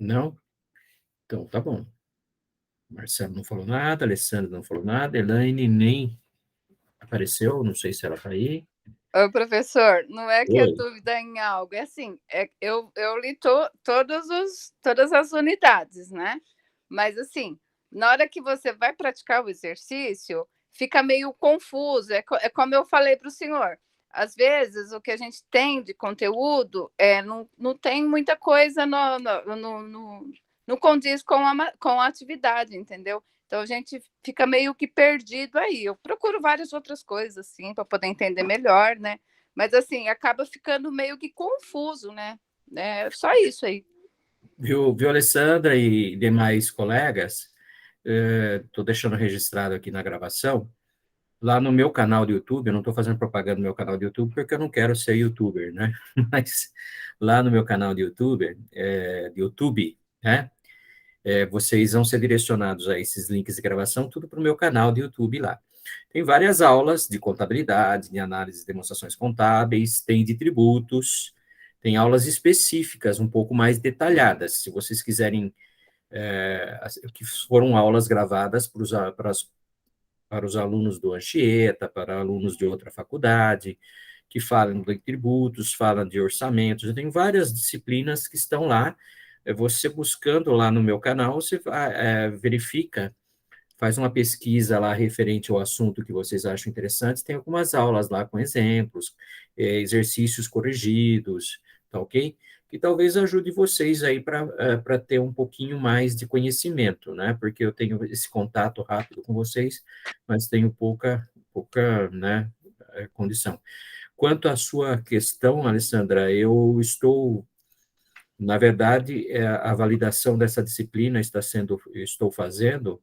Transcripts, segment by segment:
Não? Então, tá bom. Marcelo não falou nada, Alessandra não falou nada, Elaine nem apareceu, não sei se ela está aí. Ô, professor, não é que é Oi. dúvida em algo, é assim, eu li todas as unidades, né? Mas assim, na hora que você vai praticar o exercício, fica meio confuso. É como eu falei para o senhor. Às vezes, o que a gente tem de conteúdo não tem muita coisa no condiz com a atividade, entendeu? Então a gente fica meio que perdido aí. Eu procuro várias outras coisas, assim, para poder entender melhor, né? Mas assim, acaba ficando meio que confuso, né? É só isso aí. Viu, Alessandra e demais colegas? Estou deixando registrado aqui na gravação. Lá no meu canal do YouTube, eu não estou fazendo propaganda no meu canal do YouTube porque eu não quero ser youtuber, né? Mas lá no meu canal de YouTube, né? Vocês vão ser direcionados a esses links de gravação, tudo para o meu canal de YouTube lá. Tem várias aulas de contabilidade, de análise de demonstrações contábeis, tem de tributos, tem aulas específicas, um pouco mais detalhadas. Se vocês quiserem, que foram aulas gravadas para os alunos do Anchieta, para alunos de outra faculdade, que falam de tributos, falam de orçamentos. Eu tenho várias disciplinas que estão lá. Você buscando lá no meu canal, você verifica, faz uma pesquisa lá referente ao assunto que vocês acham interessante. Tem algumas aulas lá com exemplos, exercícios corrigidos, tá ok? Que talvez ajude vocês aí para ter um pouquinho mais de conhecimento, né? Porque eu tenho esse contato rápido com vocês, mas tenho pouca, né, condição. Quanto à sua questão, Alessandra, na verdade, a validação dessa disciplina estou fazendo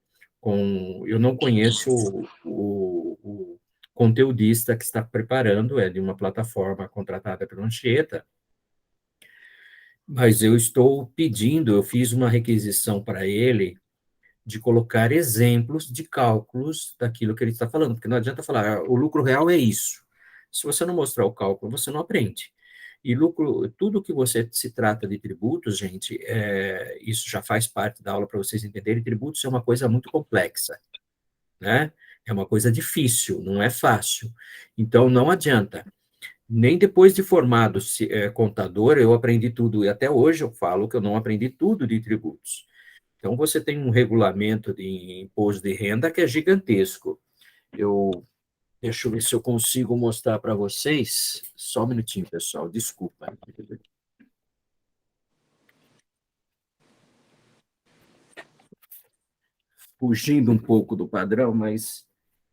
eu não conheço o conteudista que está preparando, é de uma plataforma contratada pela Anchieta, mas eu fiz uma requisição para ele de colocar exemplos de cálculos daquilo que ele está falando, porque não adianta falar, o lucro real é isso. Se você não mostrar o cálculo, você não aprende. E lucro, tudo que você se trata de tributos, gente, isso já faz parte da aula para vocês entenderem, tributos é uma coisa muito complexa, né? É uma coisa difícil, não é fácil. Então, não adianta. Nem depois de formado contador, eu aprendi tudo, e até hoje eu falo que eu não aprendi tudo de tributos. Então, você tem um regulamento de imposto de renda que é gigantesco. Deixa eu ver se eu consigo mostrar para vocês. Só um minutinho, pessoal, desculpa. Fugindo um pouco do padrão, mas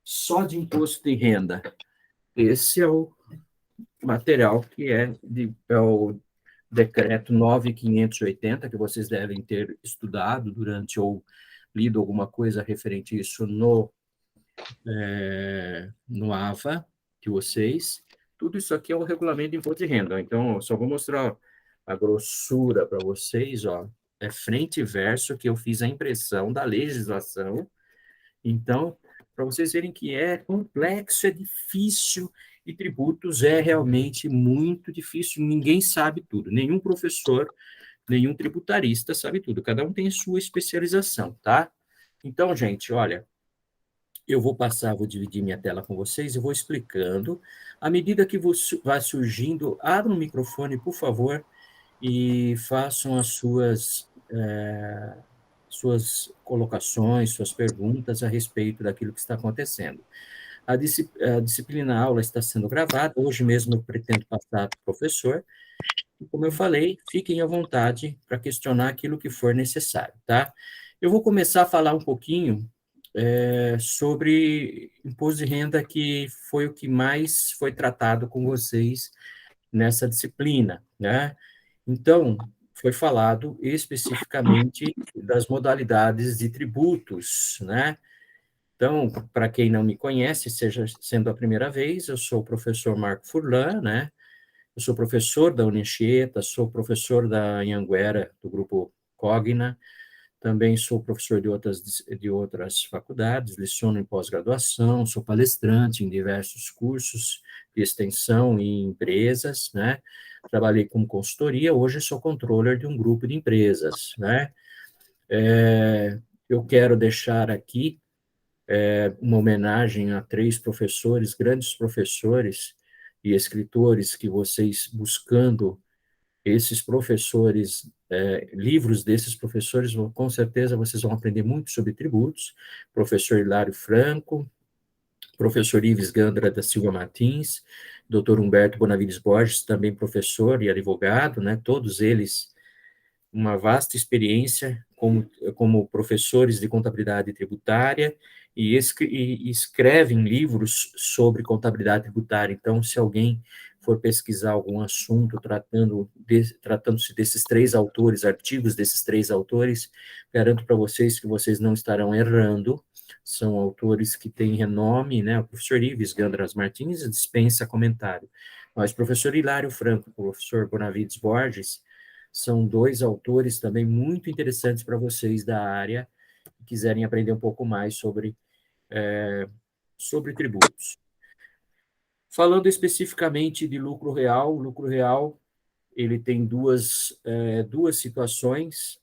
só de imposto de renda. Esse é o material que é o decreto 9.580, que vocês devem ter estudado durante ou lido alguma coisa referente a isso no AVA de vocês. Tudo isso aqui é o regulamento de imposto de renda. Então, eu só vou mostrar a grossura para vocês, ó. É frente e verso que eu fiz a impressão da legislação. Então, para vocês verem que é complexo, é difícil, e tributos é realmente muito difícil, ninguém sabe tudo, nenhum professor, nenhum tributarista sabe tudo, cada um tem sua especialização, tá? Então, gente, olha, vou dividir minha tela com vocês e vou explicando. À medida que vai surgindo, abra o microfone, por favor, e façam as suas colocações, suas perguntas a respeito daquilo que está acontecendo. A disciplina aula está sendo gravada, hoje mesmo eu pretendo passar para o professor, e como eu falei, fiquem à vontade para questionar aquilo que for necessário, tá? Eu vou começar a falar um pouquinho sobre imposto de renda, que foi o que mais foi tratado com vocês nessa disciplina, né? Então, foi falado especificamente das modalidades de tributos, né? Então, para quem não me conhece, seja sendo a primeira vez, eu sou o professor Marco Furlan, né? Eu sou professor da Unichieta, sou professor da Anhanguera, do grupo Cogna, também sou professor de outras faculdades, leciono em pós-graduação, sou palestrante em diversos cursos de extensão e empresas, né? Trabalhei com consultoria, hoje sou controller de um grupo de empresas, né? Eu quero deixar aqui uma homenagem a 3 professores, grandes professores e escritores que vocês, buscando esses professores, livros desses professores, com certeza vocês vão aprender muito sobre tributos. Professor Hilário Franco, professor Ives Gandra da Silva Martins, doutor Humberto Bonavides Borges, também professor e advogado, né? Todos eles uma vasta experiência como professores de contabilidade tributária e escrevem livros sobre contabilidade tributária. Então, se alguém for pesquisar algum assunto tratando-se desses 3 autores, artigos desses 3 autores, garanto para vocês que vocês não estarão errando. São autores que têm renome, né? O professor Ives Gandras Martins dispensa comentário. Mas o professor Hilário Franco, o professor Bonavides Borges, são 2 autores também muito interessantes para vocês da área, que quiserem aprender um pouco mais sobre tributos. Falando especificamente de lucro real, o lucro real ele tem duas situações.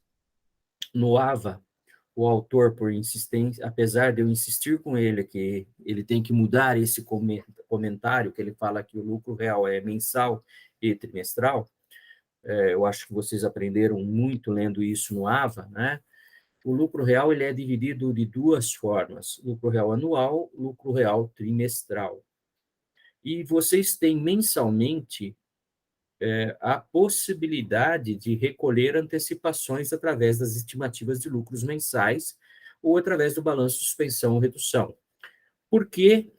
No AVA, o autor, por insistência, apesar de eu insistir com ele que ele tem que mudar esse comentário, que ele fala que o lucro real é mensal e trimestral, eu acho que vocês aprenderam muito lendo isso no AVA, né? O lucro real ele é dividido de 2 formas: lucro real anual, lucro real trimestral. E vocês têm mensalmente a possibilidade de recolher antecipações através das estimativas de lucros mensais ou através do balanço de suspensão ou redução. Por que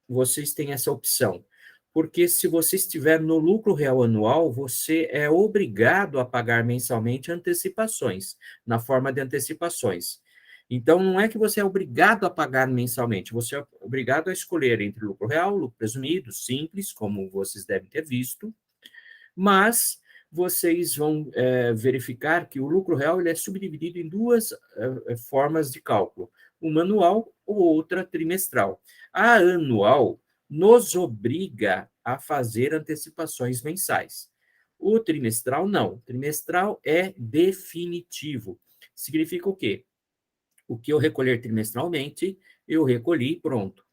vocês têm essa opção? Porque se você estiver no lucro real anual, você é obrigado a pagar mensalmente antecipações, na forma de antecipações. Então, não é que você é obrigado a pagar mensalmente, você é obrigado a escolher entre lucro real, lucro presumido, simples, como vocês devem ter visto, mas vocês vão verificar que o lucro real ele é subdividido em 2 formas de cálculo, uma anual ou outra trimestral. A anual nos obriga a fazer antecipações mensais. O trimestral, não. O trimestral é definitivo. Significa o quê? O que eu recolher trimestralmente, eu recolhi, pronto.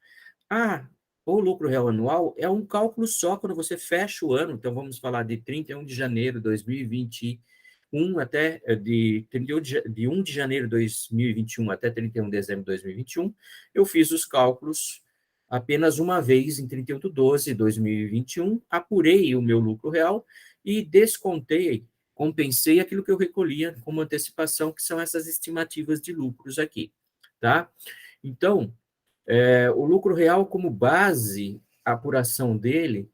O lucro real anual é um cálculo só quando você fecha o ano. Então, vamos falar de 31 de janeiro de 2021 até de 1 de janeiro de 2021 até 31 de dezembro de 2021. Eu fiz os cálculos apenas uma vez em 31 de 12 de 2021, apurei o meu lucro real e descontei, compensei aquilo que eu recolhia como antecipação, que são essas estimativas de lucros aqui, tá? Então, o lucro real como base, a apuração dele,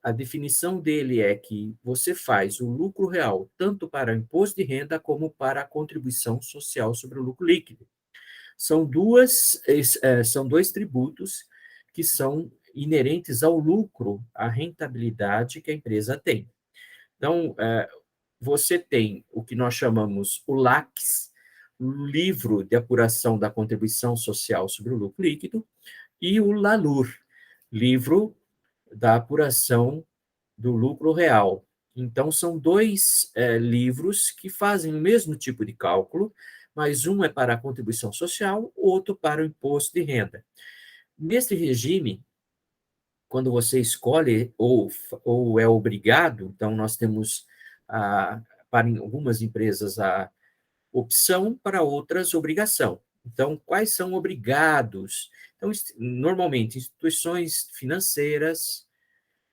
a definição dele é que você faz o lucro real tanto para o imposto de renda como para a contribuição social sobre o lucro líquido. São 2 tributos que são inerentes ao lucro, à rentabilidade que a empresa tem. Então, você tem o que nós chamamos o LACS, Livro de Apuração da Contribuição Social sobre o Lucro Líquido, e o LALUR, Livro da Apuração do Lucro Real. Então, são 2 livros que fazem o mesmo tipo de cálculo, mas um é para a contribuição social, outro para o imposto de renda. Neste regime, quando você escolhe ou é obrigado, então nós temos, para algumas empresas, a opção, para outras, obrigação. Então, quais são obrigados? Então, normalmente, instituições financeiras,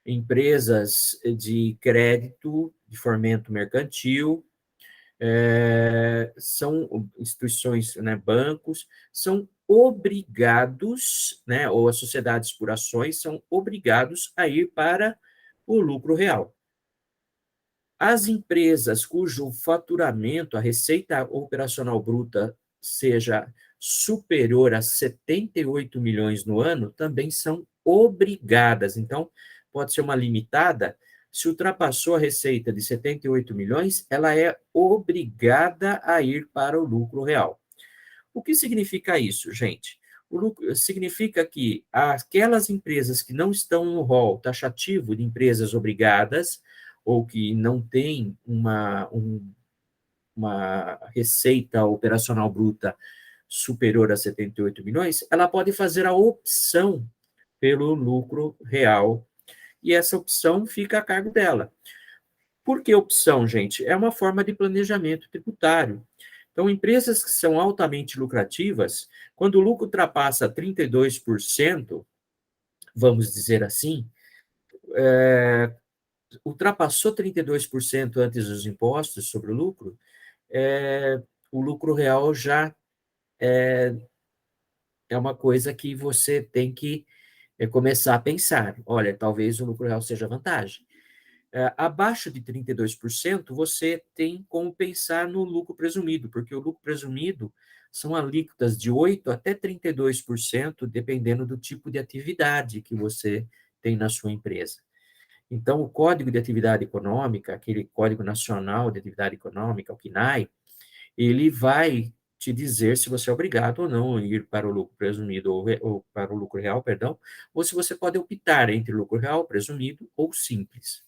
empresas de crédito, de fomento mercantil, são instituições, né, bancos, são obrigados, né, ou as sociedades por ações são obrigados a ir para o lucro real. As empresas cujo faturamento, a receita operacional bruta, seja superior a 78 milhões no ano, também são obrigadas. Então, pode ser uma limitada, se ultrapassou a receita de 78 milhões, ela é obrigada a ir para o lucro real. O que significa isso, gente? O lucro significa que aquelas empresas que não estão no rol taxativo de empresas obrigadas, ou que não têm uma receita operacional bruta superior a 78 milhões, ela pode fazer a opção pelo lucro real, e essa opção fica a cargo dela. Por que opção, gente? É uma forma de planejamento tributário. Então, empresas que são altamente lucrativas, quando o lucro ultrapassa 32%, vamos dizer assim, ultrapassou 32% antes dos impostos sobre o lucro, o lucro real já é uma coisa que você tem que começar a pensar. Olha, talvez o lucro real seja vantagem. Abaixo de 32%, você tem como pensar no lucro presumido, porque o lucro presumido são alíquotas de 8% até 32%, dependendo do tipo de atividade que você tem na sua empresa. Então, o Código de Atividade Econômica, aquele Código Nacional de Atividade Econômica, o CNAE, ele vai te dizer se você é obrigado ou não a ir para o lucro presumido ou para o lucro real, perdão, ou se você pode optar entre lucro real, presumido ou simples.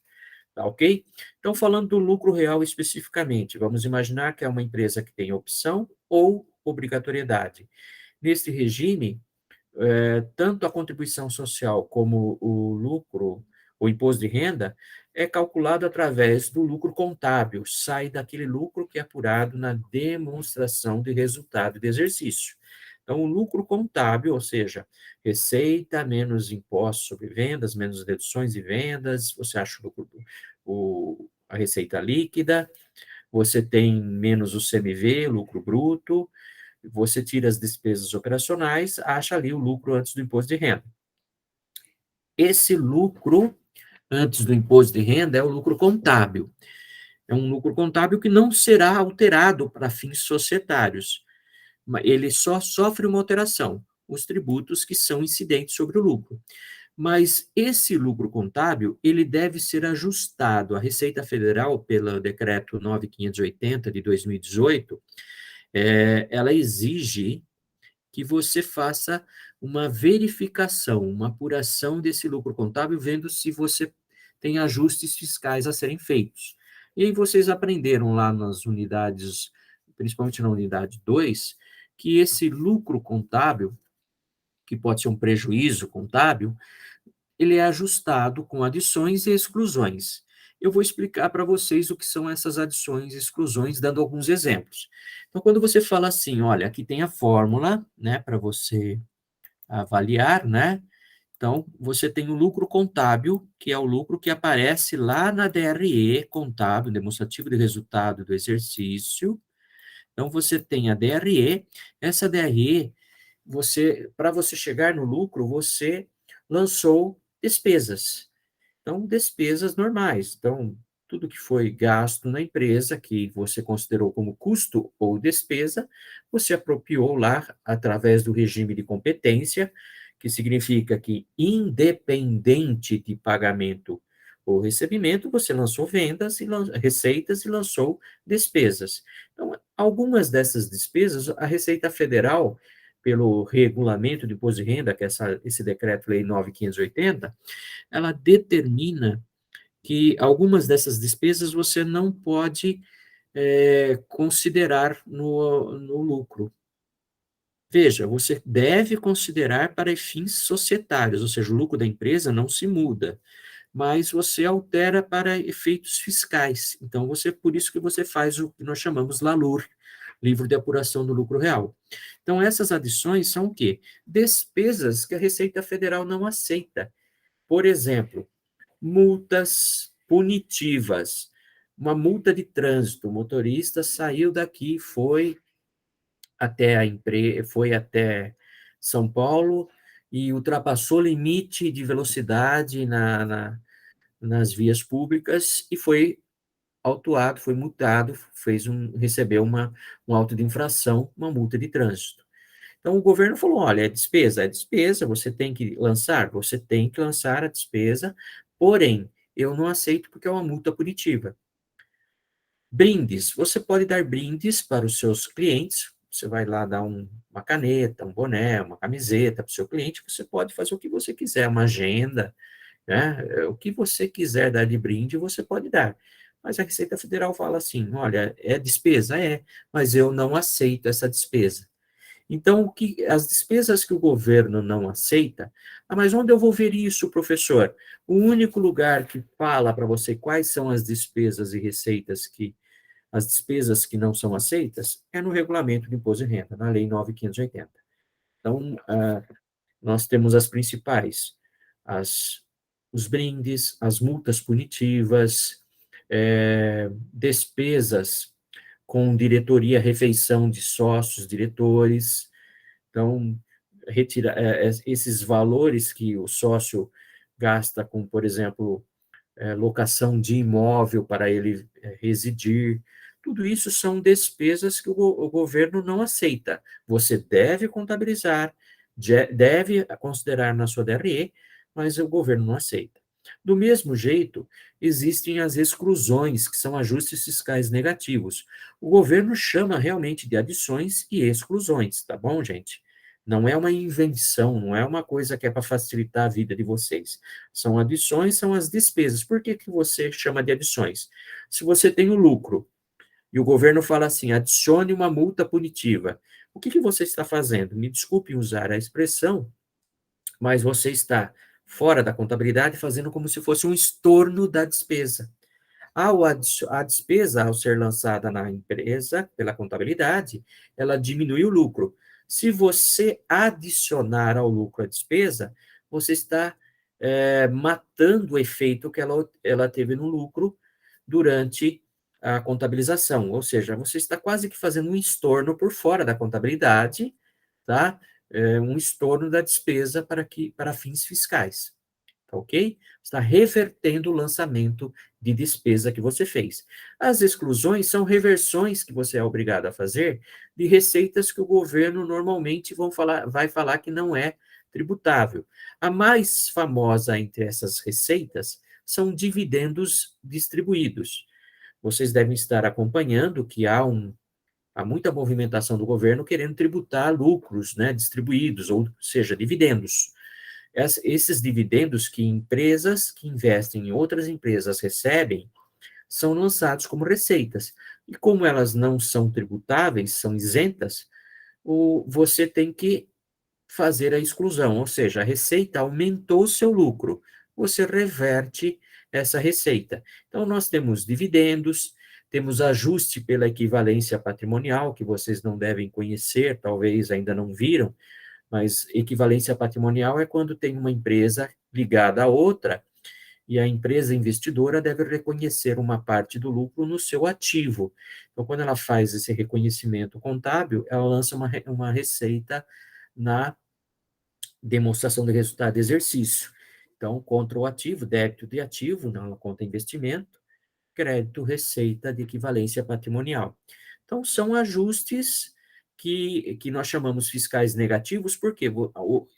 Tá ok? Então, falando do lucro real especificamente, vamos imaginar que é uma empresa que tem opção ou obrigatoriedade. Neste regime, tanto a contribuição social como o lucro, o imposto de renda, é calculado através do lucro contábil, sai daquele lucro que é apurado na demonstração de resultado de exercício. Então, o lucro contábil, ou seja, receita menos impostos sobre vendas, menos deduções de vendas, você acha a receita líquida, você tem menos o CMV, lucro bruto, você tira as despesas operacionais, acha ali o lucro antes do imposto de renda. Esse lucro antes do imposto de renda é o lucro contábil. É um lucro contábil que não será alterado para fins societários. Ele só sofre uma alteração, os tributos que são incidentes sobre o lucro. Mas esse lucro contábil, ele deve ser ajustado. A Receita Federal, pelo decreto 9580 de 2018, ela exige que você faça uma verificação, uma apuração desse lucro contábil, vendo se você tem ajustes fiscais a serem feitos. E aí vocês aprenderam lá nas unidades, principalmente na unidade 2, que esse lucro contábil, que pode ser um prejuízo contábil, ele é ajustado com adições e exclusões. Eu vou explicar para vocês o que são essas adições e exclusões, dando alguns exemplos. Então, quando você fala assim, olha, aqui tem a fórmula, né, para você avaliar, né? Então, você tem o lucro contábil, que é o lucro que aparece lá na DRE contábil, demonstrativo de resultado do exercício. Então, você tem a DRE, essa DRE, para você chegar no lucro, você lançou despesas. Então, despesas normais. Então, tudo que foi gasto na empresa, que você considerou como custo ou despesa, você apropriou lá através do regime de competência, que significa que, independente de pagamento ou recebimento, você lançou vendas, e receitas e lançou despesas. Então, algumas dessas despesas, a Receita Federal, pelo regulamento de imposto de renda, que é esse decreto-lei 9580, ela determina que algumas dessas despesas você não pode considerar no lucro. Veja, você deve considerar para fins societários, ou seja, o lucro da empresa não se muda, mas você altera para efeitos fiscais. Então, por isso que você faz o que nós chamamos LALUR, Livro de Apuração do Lucro Real. Então, essas adições são o quê? Despesas que a Receita Federal não aceita. Por exemplo, multas punitivas. Uma multa de trânsito, o motorista saiu daqui, foi até São Paulo e ultrapassou o limite de velocidade nas vias públicas e foi autuado, foi multado, recebeu um auto de infração, uma multa de trânsito. Então, o governo falou, olha, é despesa, você tem que lançar a despesa, porém, eu não aceito porque é uma multa punitiva. Brindes, você pode dar brindes para os seus clientes, você vai lá dar uma caneta, um boné, uma camiseta para o seu cliente, você pode fazer o que você quiser, uma agenda, né? O que você quiser dar de brinde, você pode dar. Mas a Receita Federal fala assim: olha, é despesa? É, mas eu não aceito essa despesa. Então, as despesas que o governo não aceita, mas onde eu vou ver isso, professor? O único lugar que fala para você quais são as despesas e receitas as despesas que não são aceitas é no regulamento de imposto de renda, na Lei 9.580. Então, nós temos as principais, as, os brindes, as multas punitivas, despesas com diretoria, refeição de sócios, diretores. Então, esses valores que o sócio gasta com, por exemplo, locação de imóvel para ele residir, tudo isso são despesas que o governo não aceita. Você deve contabilizar, deve considerar na sua DRE, mas o governo não aceita. Do mesmo jeito, existem as exclusões, que são ajustes fiscais negativos. O governo chama realmente de adições e exclusões, tá bom, gente? Não é uma invenção, não é uma coisa que é para facilitar a vida de vocês. São adições, são as despesas. Por que que você chama de adições? Se você tem o lucro e o governo fala assim, adicione uma multa punitiva, o que que você está fazendo? Me desculpe usar a expressão, mas você está fora da contabilidade fazendo como se fosse um estorno da despesa. A despesa, ao ser lançada na empresa pela contabilidade, ela diminui o lucro. Se você adicionar ao lucro a despesa, você está matando o efeito que ela teve no lucro durante a contabilização. Ou seja, você está quase que fazendo um estorno por fora da contabilidade, tá? Um estorno da despesa para fins fiscais. Tá ok? Está revertendo o lançamento de despesa que você fez. As exclusões são reversões que você é obrigado a fazer de receitas que o governo normalmente vai falar que não é tributável. A mais famosa entre essas receitas são dividendos distribuídos. Vocês devem estar acompanhando que há muita movimentação do governo querendo tributar lucros, né, distribuídos, ou seja, dividendos. Esses dividendos que empresas que investem em outras empresas recebem são lançados como receitas. E como elas não são tributáveis, são isentas, você tem que fazer a exclusão, ou seja, a receita aumentou o seu lucro, você reverte essa receita. Então, nós temos dividendos, temos ajuste pela equivalência patrimonial, que vocês não devem conhecer, talvez ainda não viram, mas equivalência patrimonial é quando tem uma empresa ligada a outra e a empresa investidora deve reconhecer uma parte do lucro no seu ativo. Então, quando ela faz esse reconhecimento contábil, ela lança uma receita na demonstração de resultado de exercício. Então, contra o ativo, débito de ativo, na conta investimento, crédito, receita de equivalência patrimonial. Então, são ajustes que nós chamamos fiscais negativos, porque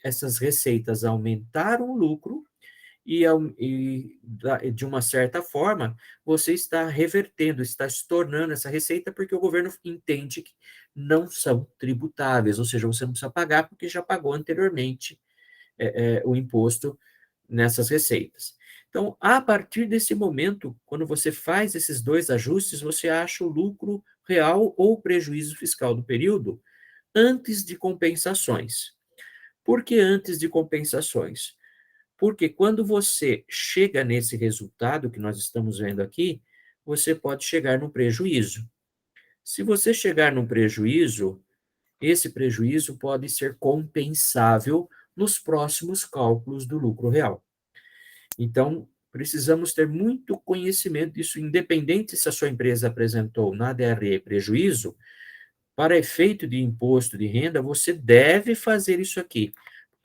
essas receitas aumentaram o lucro de uma certa forma, você está revertendo, está se tornando essa receita porque o governo entende que não são tributáveis, ou seja, você não precisa pagar porque já pagou anteriormente o imposto nessas receitas. Então, a partir desse momento, quando você faz esses dois ajustes, você acha o lucro real ou prejuízo fiscal do período antes de compensações. Por que antes de compensações? Porque quando você chega nesse resultado que nós estamos vendo aqui, você pode chegar no prejuízo. Se você chegar num prejuízo, esse prejuízo pode ser compensável nos próximos cálculos do lucro real. Então, precisamos ter muito conhecimento disso, independente se a sua empresa apresentou na DRE prejuízo, para efeito de imposto de renda, você deve fazer isso aqui.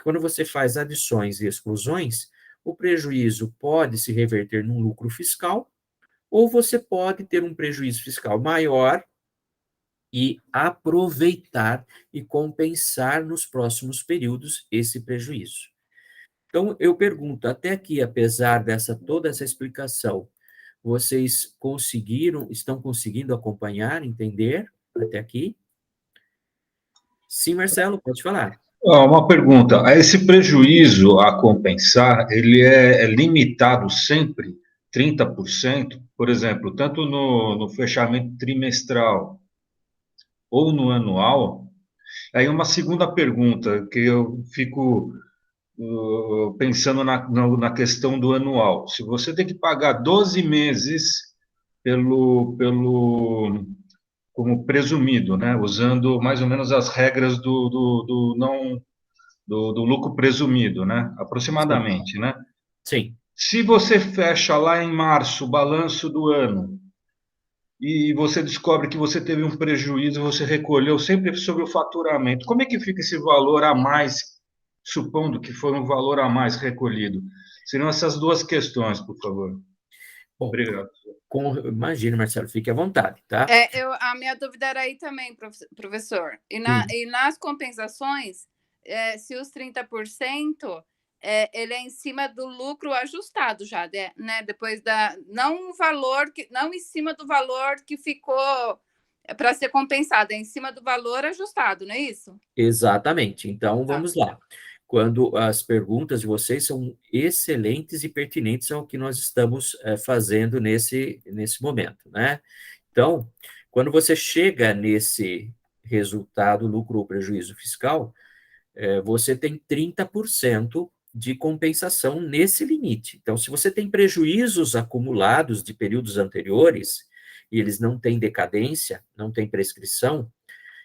Quando você faz adições e exclusões, o prejuízo pode se reverter num lucro fiscal, ou você pode ter um prejuízo fiscal maior e aproveitar e compensar nos próximos períodos esse prejuízo. Então, eu pergunto, até aqui, apesar dessa toda essa explicação, vocês estão conseguindo acompanhar, entender até aqui? Sim, Marcelo, pode falar. Uma pergunta: esse prejuízo a compensar, ele é limitado sempre 30%, por exemplo, tanto no fechamento trimestral ou no anual? Aí uma segunda pergunta que eu fico pensando na questão do anual. Se você tem que pagar 12 meses pelo como presumido, né? Usando mais ou menos as regras do não do lucro presumido, né? Sim, Aproximadamente, né? sim. Se você fecha lá em março o balanço do ano e você descobre que você teve um prejuízo, você recolheu sempre sobre o faturamento, como é que fica esse valor a mais, supondo que foi um valor a mais recolhido? Seriam essas duas questões, por favor. Bom, Obrigado. imagine, Marcelo, fique à vontade, tá? A minha dúvida era aí também, professor. Hum. E nas compensações, se os 30%, ele é em cima do lucro ajustado já, né? Depois não o valor, não em cima do valor que ficou para ser compensado, é em cima do valor ajustado, não é isso? Exatamente. Então, Tá. vamos lá. Quando as perguntas de vocês são excelentes e pertinentes ao que nós estamos fazendo nesse momento, né? Então, quando você chega nesse resultado, lucro ou prejuízo fiscal, você tem 30% de compensação nesse limite. Então, se você tem prejuízos acumulados de períodos anteriores, e eles não têm decadência, não têm prescrição,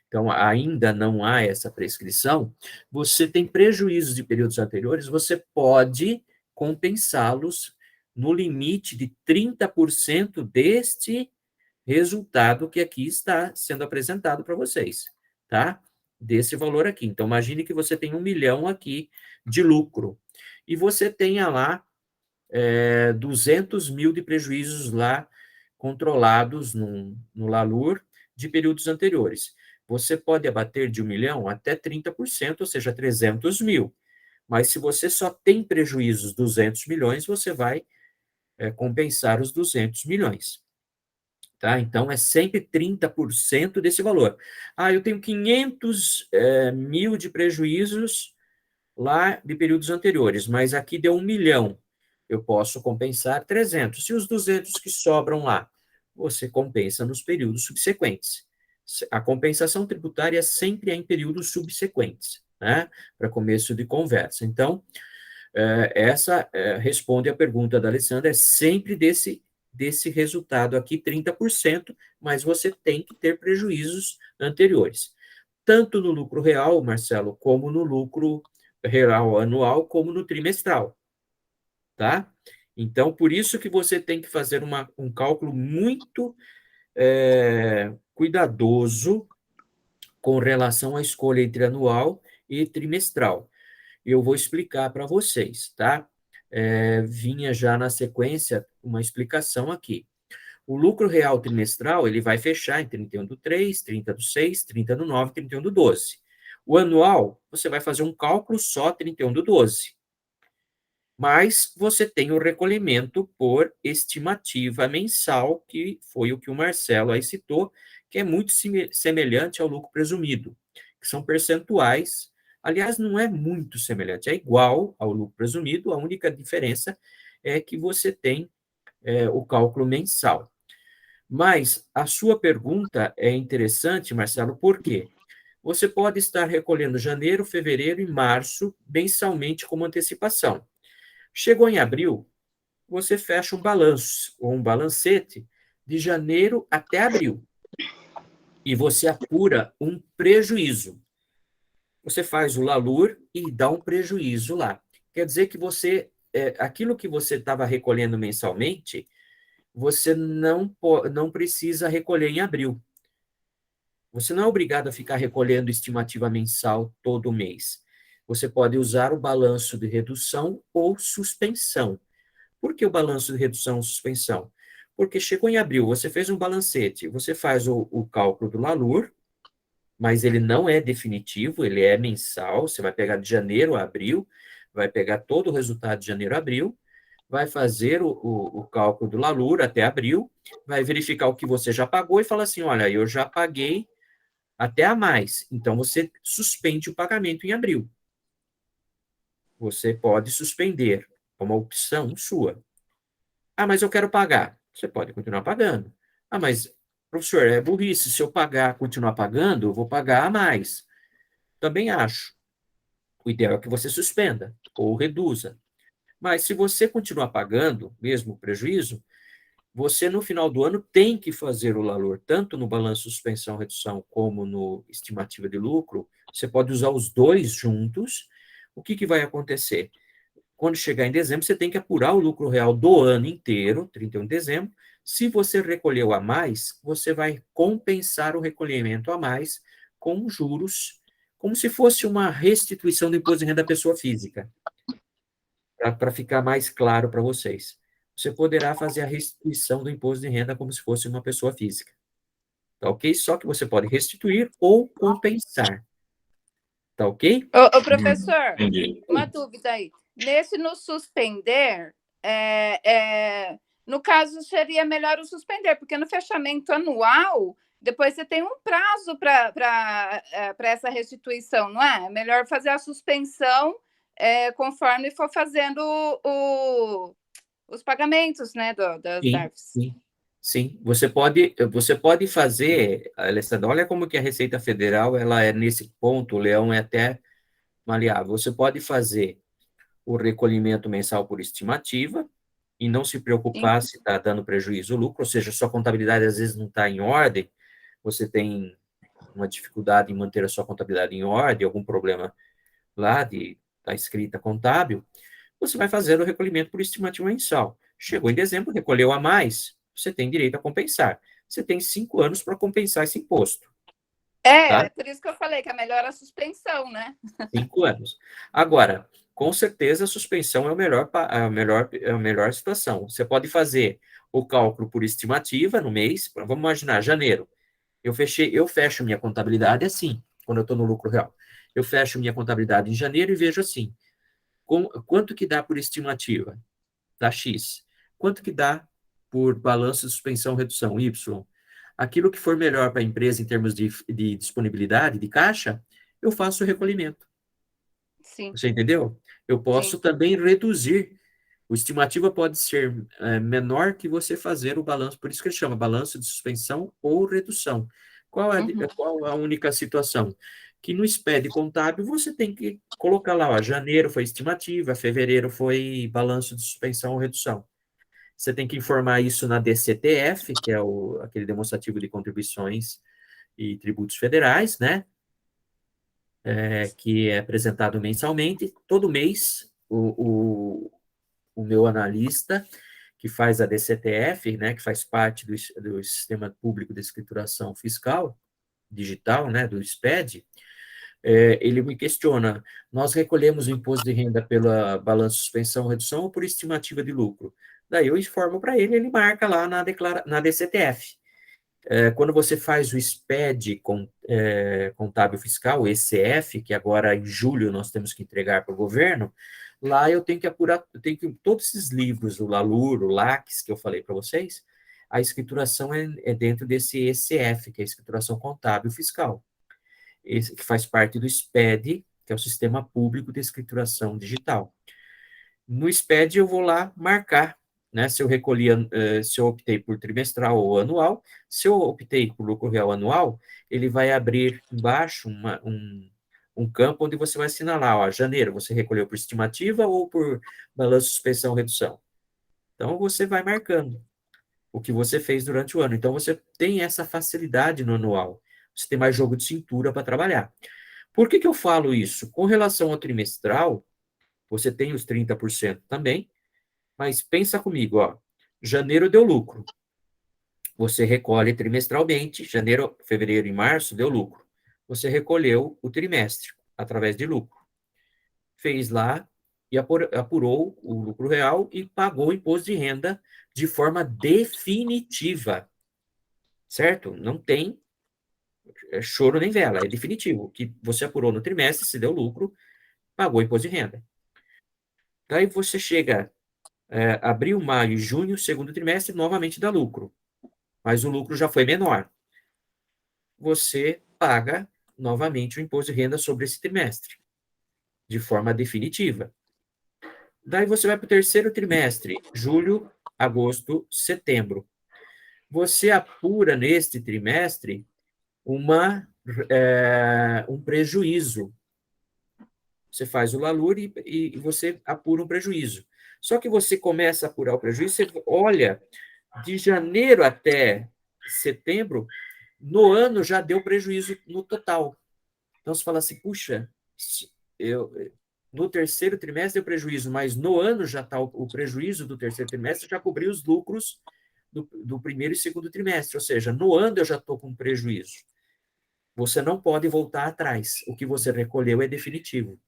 então ainda não há essa prescrição, você tem prejuízos de períodos anteriores, você pode compensá-los no limite de 30% deste resultado que aqui está sendo apresentado para vocês, tá? Desse valor aqui. Então, imagine que você tem 1 milhão aqui de lucro e você tenha lá 200 mil de prejuízos lá controlados no LALUR de períodos anteriores. Você pode abater de 1 milhão até 30%, ou seja, 300 mil. Mas se você só tem prejuízos 200 milhões, você vai compensar os 200 milhões. Tá? Então, é sempre 30% desse valor. Ah, eu tenho 500 mil de prejuízos lá de períodos anteriores, mas aqui deu 1 milhão. Eu posso compensar 300. E os 200 que sobram lá, você compensa nos períodos subsequentes. A compensação tributária sempre é em períodos subsequentes, né? Para começo de conversa. Então, essa responde a pergunta da Alessandra, é sempre desse resultado aqui, 30%, mas você tem que ter prejuízos anteriores. Tanto no lucro real, Marcelo, como no lucro real anual, como no trimestral, tá? Então, por isso que você tem que fazer um cálculo muito cuidadoso com relação à escolha entre anual e trimestral. Eu vou explicar para vocês, tá? Vinha já na sequência uma explicação aqui. O lucro real trimestral, ele vai fechar em 31/3, 30/6, 30/9, 31/12. O anual, você vai fazer um cálculo só 31/12. Mas você tem o recolhimento por estimativa mensal, que foi o que o Marcelo aí citou, que é muito semelhante ao lucro presumido, que são percentuais. Aliás, não é muito semelhante, é igual ao lucro presumido, a única diferença é que você tem o cálculo mensal. Mas a sua pergunta é interessante, Marcelo, por quê? Você pode estar recolhendo janeiro, fevereiro e março mensalmente como antecipação. Chegou em abril, você fecha um balanço ou um balancete de janeiro até abril e você apura um prejuízo. Você faz o LALUR e dá um prejuízo lá. Quer dizer que aquilo que você estava recolhendo mensalmente, você não precisa recolher em abril. Você não é obrigado a ficar recolhendo estimativa mensal todo mês. Você pode usar o balanço de redução ou suspensão. Por que o balanço de redução ou suspensão? Porque chegou em abril, você fez um balancete, você faz o cálculo do LALUR, mas ele não é definitivo, ele é mensal, você vai pegar de janeiro a abril, vai pegar todo o resultado de janeiro a abril, vai fazer o cálculo do LALUR até abril, vai verificar o que você já pagou e fala assim, olha, eu já paguei até a mais, então você suspende o pagamento em abril. Você pode suspender, é uma opção sua. Ah, mas eu quero pagar. Você pode continuar pagando. Ah, mas, professor, é burrice, se eu pagar, continuar pagando, eu vou pagar a mais. Também acho. O ideal é que você suspenda ou reduza. Mas se você continuar pagando, mesmo o prejuízo, você no final do ano tem que fazer o valor, tanto no balanço suspensão redução como no estimativa de lucro. Você pode usar os dois juntos. O que vai acontecer? Quando chegar em dezembro, você tem que apurar o lucro real do ano inteiro, 31 de dezembro. Se você recolheu a mais, você vai compensar o recolhimento a mais com juros, como se fosse uma restituição do imposto de renda da pessoa física, para ficar mais claro para vocês. Você poderá fazer a restituição do imposto de renda como se fosse uma pessoa física. Tá ok? Só que você pode restituir ou compensar. Tá ok? Ô, professor, Entendi. uma dúvida aí. Nesse no suspender, no caso, seria melhor o suspender, porque no fechamento anual, depois você tem um prazo para essa restituição, não é? É melhor fazer a suspensão conforme for fazendo os pagamentos, né, das Sim, DARFs. sim. Sim, você pode fazer, Alessandra, olha como que a Receita Federal, ela é nesse ponto, o leão é até maleável. Você pode fazer o recolhimento mensal por estimativa e não se Sim. preocupar se está dando prejuízo ou lucro, ou seja, sua contabilidade às vezes não está em ordem, você tem uma dificuldade em manter a sua contabilidade em ordem, algum problema lá da escrita contábil, você vai fazer o recolhimento por estimativa mensal. Chegou em dezembro, recolheu a mais, você tem direito a compensar. Você tem 5 anos para compensar esse imposto, É tá? por isso que eu falei que é melhor a suspensão, né? 5 anos. Agora, com certeza, a suspensão é a melhor situação. Você pode fazer o cálculo por estimativa no mês. Vamos imaginar, janeiro. Eu fecho minha contabilidade assim, quando eu estou no lucro real. Eu fecho minha contabilidade em janeiro e vejo assim, quanto que dá por estimativa? Dá X. Quanto que dá por balanço de suspensão redução? Y. Aquilo que for melhor para a empresa em termos de disponibilidade de caixa, eu faço o recolhimento. Sim, Você entendeu? Eu posso sim. também reduzir. O estimativa pode ser menor que você fazer o balanço, por isso que ele chama balanço de suspensão ou redução. Uhum. Qual a única situação? Que no SPED contábil você tem que colocar lá, ó, janeiro foi estimativa, fevereiro foi balanço de suspensão ou redução. Você tem que informar isso na DCTF, que é aquele demonstrativo de contribuições e tributos federais, né? Que é apresentado mensalmente. Todo mês, o meu analista, que faz a DCTF, né, que faz parte do Sistema Público de Escrituração Fiscal, digital, né, do SPED, ele me questiona, nós recolhemos o imposto de renda pela balança suspensão redução ou por estimativa de lucro? Daí eu informo para ele, ele marca lá na DCTF. Quando você faz o SPED contábil fiscal, o ECF, que agora em julho nós temos que entregar para o governo, lá eu tenho que apurar, todos esses livros, o LALUR, o LACS, que eu falei para vocês, a escrituração é dentro desse ECF, que é a escrituração contábil fiscal, esse, que faz parte do SPED, que é o Sistema Público de Escrituração Digital. No SPED eu vou lá marcar, né, se eu optei por trimestral ou anual. Se eu optei por lucro real anual, ele vai abrir embaixo um campo onde você vai assinalar, ó, janeiro, você recolheu por estimativa ou por balanço, suspensão, redução. Então, você vai marcando o que você fez durante o ano. Então, você tem essa facilidade no anual. Você tem mais jogo de cintura para trabalhar. Por que eu falo isso? Com relação ao trimestral, você tem os 30% também, mas pensa comigo, ó, janeiro deu lucro. Você recolhe trimestralmente, janeiro, fevereiro e março deu lucro. Você recolheu o trimestre através de lucro. Fez lá e apurou o lucro real e pagou o imposto de renda de forma definitiva. Certo? Não tem choro nem vela, é definitivo. O que você apurou no trimestre, se deu lucro, pagou o imposto de renda. Daí você chega, abril, maio, junho, segundo trimestre, novamente dá lucro. Mas o lucro já foi menor. Você paga novamente o imposto de renda sobre esse trimestre, de forma definitiva. Daí você vai para o terceiro trimestre, julho, agosto, setembro. Você apura neste trimestre um prejuízo. Você faz o LALUR e você apura um prejuízo. Só que você começa a apurar o prejuízo, você olha, de janeiro até setembro, no ano já deu prejuízo no total. Então você fala assim, puxa, eu, no terceiro trimestre deu prejuízo, mas no ano já está o prejuízo do terceiro trimestre já cobriu os lucros do primeiro e segundo trimestre, ou seja, no ano eu já estou com prejuízo. Você não pode voltar atrás. O que você recolheu é definitivo.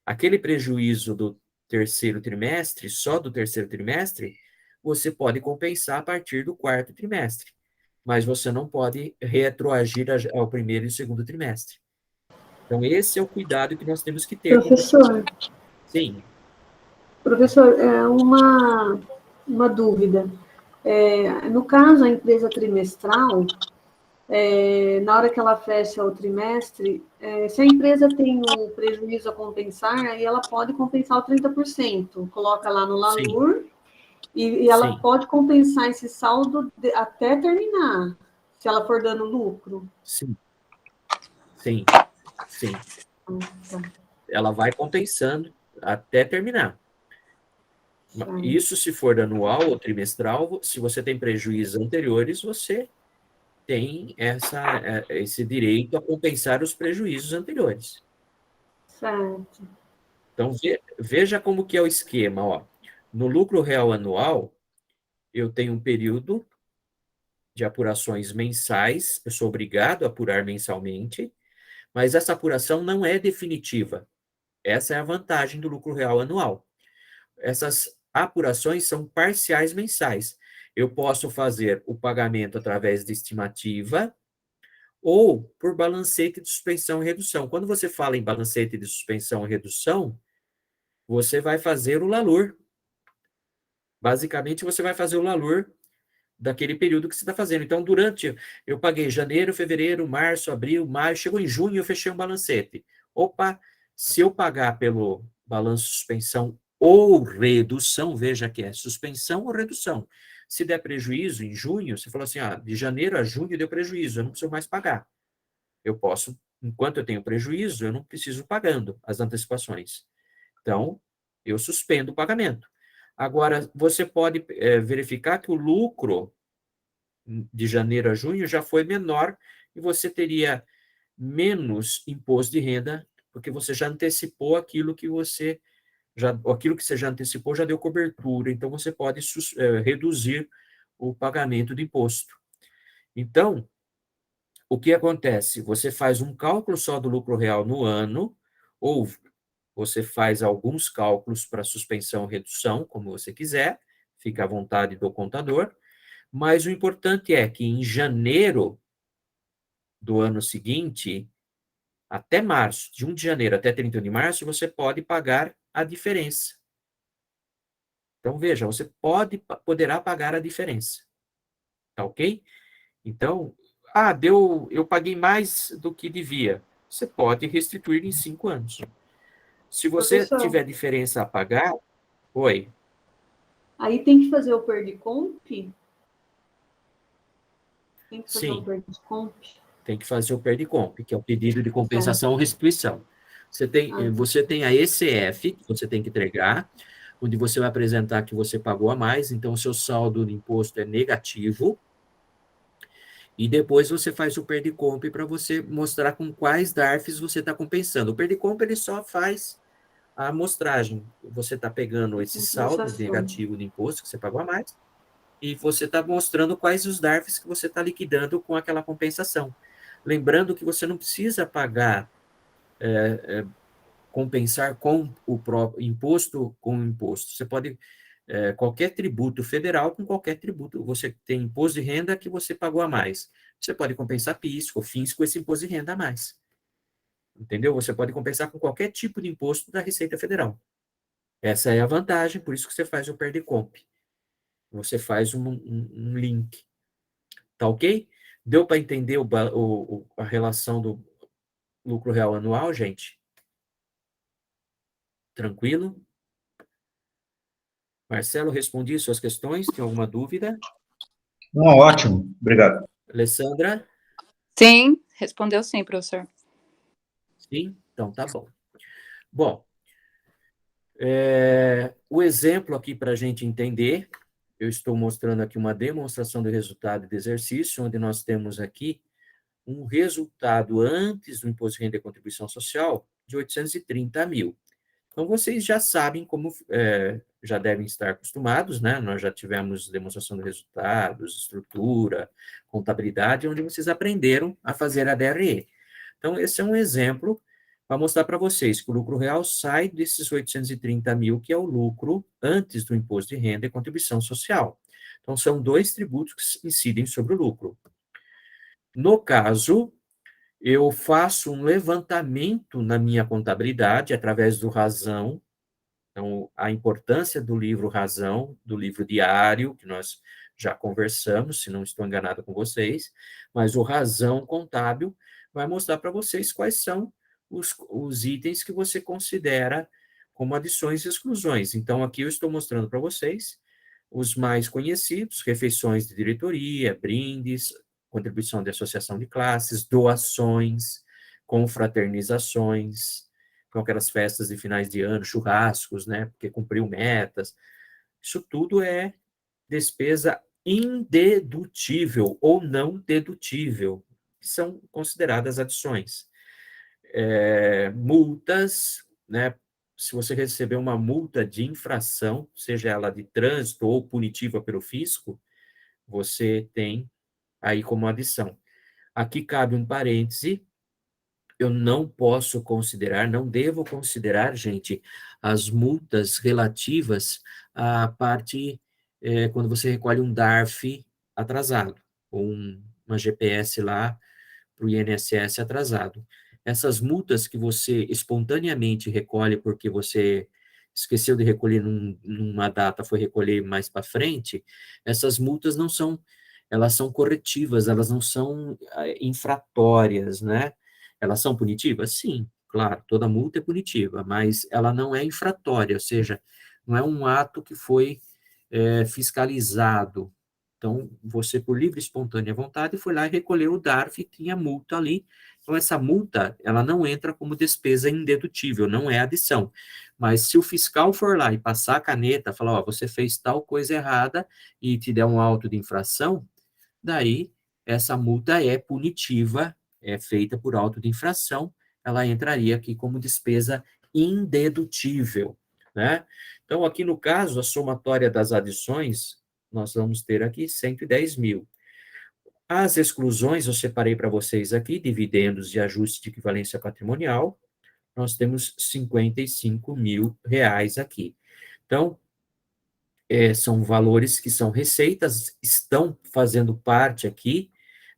Aquele prejuízo do terceiro trimestre, só do terceiro trimestre, você pode compensar a partir do quarto trimestre, mas você não pode retroagir ao primeiro e segundo trimestre. Então, esse é o cuidado que nós temos que ter. Professor, Sim. professor, uma dúvida. No caso, a empresa trimestral, na hora que ela fecha o trimestre, se a empresa tem um prejuízo a compensar, aí ela pode compensar o 30%, coloca lá no LALUR, e ela Sim. pode compensar esse saldo até terminar, se ela for dando lucro. Sim. Sim. Sim. Tá. Ela vai compensando até terminar. Isso se for anual ou trimestral, se você tem prejuízos anteriores, você tem esse direito a compensar os prejuízos anteriores. Certo. Então, veja como que é o esquema. Ó. No lucro real anual, eu tenho um período de apurações mensais, eu sou obrigado a apurar mensalmente, mas essa apuração não é definitiva. Essa é a vantagem do lucro real anual. Essas apurações são parciais mensais. Eu posso fazer o pagamento através de estimativa ou por balancete de suspensão e redução. Quando você fala em balancete de suspensão e redução, você vai fazer o LALUR. Basicamente, você vai fazer o LALUR daquele período que você está fazendo. Então, eu paguei janeiro, fevereiro, março, abril, maio, chegou em junho e eu fechei um balancete. Opa, se eu pagar pelo balanço suspensão ou redução, veja que é suspensão ou redução. Se der prejuízo em junho, você falou assim, de janeiro a junho deu prejuízo, eu não preciso mais pagar. Eu posso, enquanto eu tenho prejuízo, eu não preciso pagando as antecipações. Então, eu suspendo o pagamento. Agora, você pode verificar que o lucro de janeiro a junho já foi menor e você teria menos imposto de renda, porque você já antecipou aquilo que você já antecipou já deu cobertura, então você pode reduzir o pagamento do imposto. Então, o que acontece? Você faz um cálculo só do lucro real no ano, ou você faz alguns cálculos para suspensão e redução, como você quiser, fica à vontade do contador, mas o importante é que em janeiro do ano seguinte, até março, de 1 de janeiro até 31 de março, você pode pagar a diferença. Então, veja, você poderá pagar a diferença. Tá ok? Então, eu paguei mais do que devia. Você pode restituir em 5 anos. Se você Professor, tiver diferença a pagar, oi. aí tem que fazer o PERDICOMP? Tem que fazer um Sim, PERDICOMP? tem que fazer o PERDICOMP, que é o pedido de compensação ou restituição. Você tem a ECF, que você tem que entregar, onde você vai apresentar que você pagou a mais, então o seu saldo de imposto é negativo, e depois você faz o PERDICOMP para você mostrar com quais DARFs você está compensando. O PERDICOMP ele só faz a amostragem. Você está pegando esse saldo negativo de imposto que você pagou a mais, e você está mostrando quais os DARFs que você está liquidando com aquela compensação. Lembrando que você não precisa pagar, compensar com o próprio imposto com o imposto. Você pode, qualquer tributo federal com qualquer tributo. Você tem imposto de renda que você pagou a mais. Você pode compensar PIS, COFINS com esse imposto de renda a mais. Entendeu? Você pode compensar com qualquer tipo de imposto da Receita Federal. Essa é a vantagem, por isso que você faz o Perdicomp. Você faz um link. Tá ok? Deu para entender a relação do lucro real anual, gente? Tranquilo? Marcelo, respondi suas questões? Tem alguma dúvida? Não, ótimo, obrigado. Alessandra? Sim, respondeu sim, professor. Sim? Então tá bom. Bom, o exemplo aqui para a gente entender, eu estou mostrando aqui uma demonstração do resultado do exercício, onde nós temos aqui um resultado antes do imposto de renda e contribuição social de 830 mil. Então, vocês já sabem como, já devem estar acostumados, né? Nós já tivemos demonstração de resultados, estrutura, contabilidade, onde vocês aprenderam a fazer a DRE. Então, esse é um exemplo para mostrar para vocês que o lucro real sai desses 830 mil, que é o lucro antes do imposto de renda e contribuição social. Então, são dois tributos que incidem sobre o lucro. No caso, eu faço um levantamento na minha contabilidade através do Razão. Então, a importância do livro Razão, do livro diário, que nós já conversamos, se não estou enganado com vocês, mas o Razão Contábil vai mostrar para vocês quais são os itens que você considera como adições e exclusões. Então, aqui eu estou mostrando para vocês os mais conhecidos: refeições de diretoria, brindes, contribuição de associação de classes, doações, confraternizações, com aquelas festas de finais de ano, churrascos, né, porque cumpriu metas. Isso tudo é despesa indedutível ou não dedutível, que são consideradas adições. Multas, né, se você receber uma multa de infração, seja ela de trânsito ou punitiva pelo fisco, você tem aí como adição. Aqui cabe um parêntese: eu não posso considerar, não devo considerar, gente, as multas relativas à parte, quando você recolhe um DARF atrasado, ou uma GPS lá para o INSS atrasado. Essas multas que você espontaneamente recolhe porque você esqueceu de recolher numa data, foi recolher mais para frente, essas multas não são, elas são corretivas, elas não são infratórias, né? Elas são punitivas? Sim, claro, toda multa é punitiva, mas ela não é infratória, ou seja, não é um ato que foi fiscalizado. Então, você, por livre e espontânea vontade, foi lá e recolheu o DARF e tinha multa ali. Então, essa multa, ela não entra como despesa indedutível, não é adição. Mas se o fiscal for lá e passar a caneta, falar, ó, você fez tal coisa errada e te der um auto de infração, daí essa multa é punitiva, é feita por auto de infração, ela entraria aqui como despesa indedutível, né? Então, aqui no caso, a somatória das adições, nós vamos ter aqui 110 mil. As exclusões, eu separei para vocês aqui, dividendos e ajuste de equivalência patrimonial, nós temos 55 mil reais aqui. Então, são valores que são receitas, estão fazendo parte aqui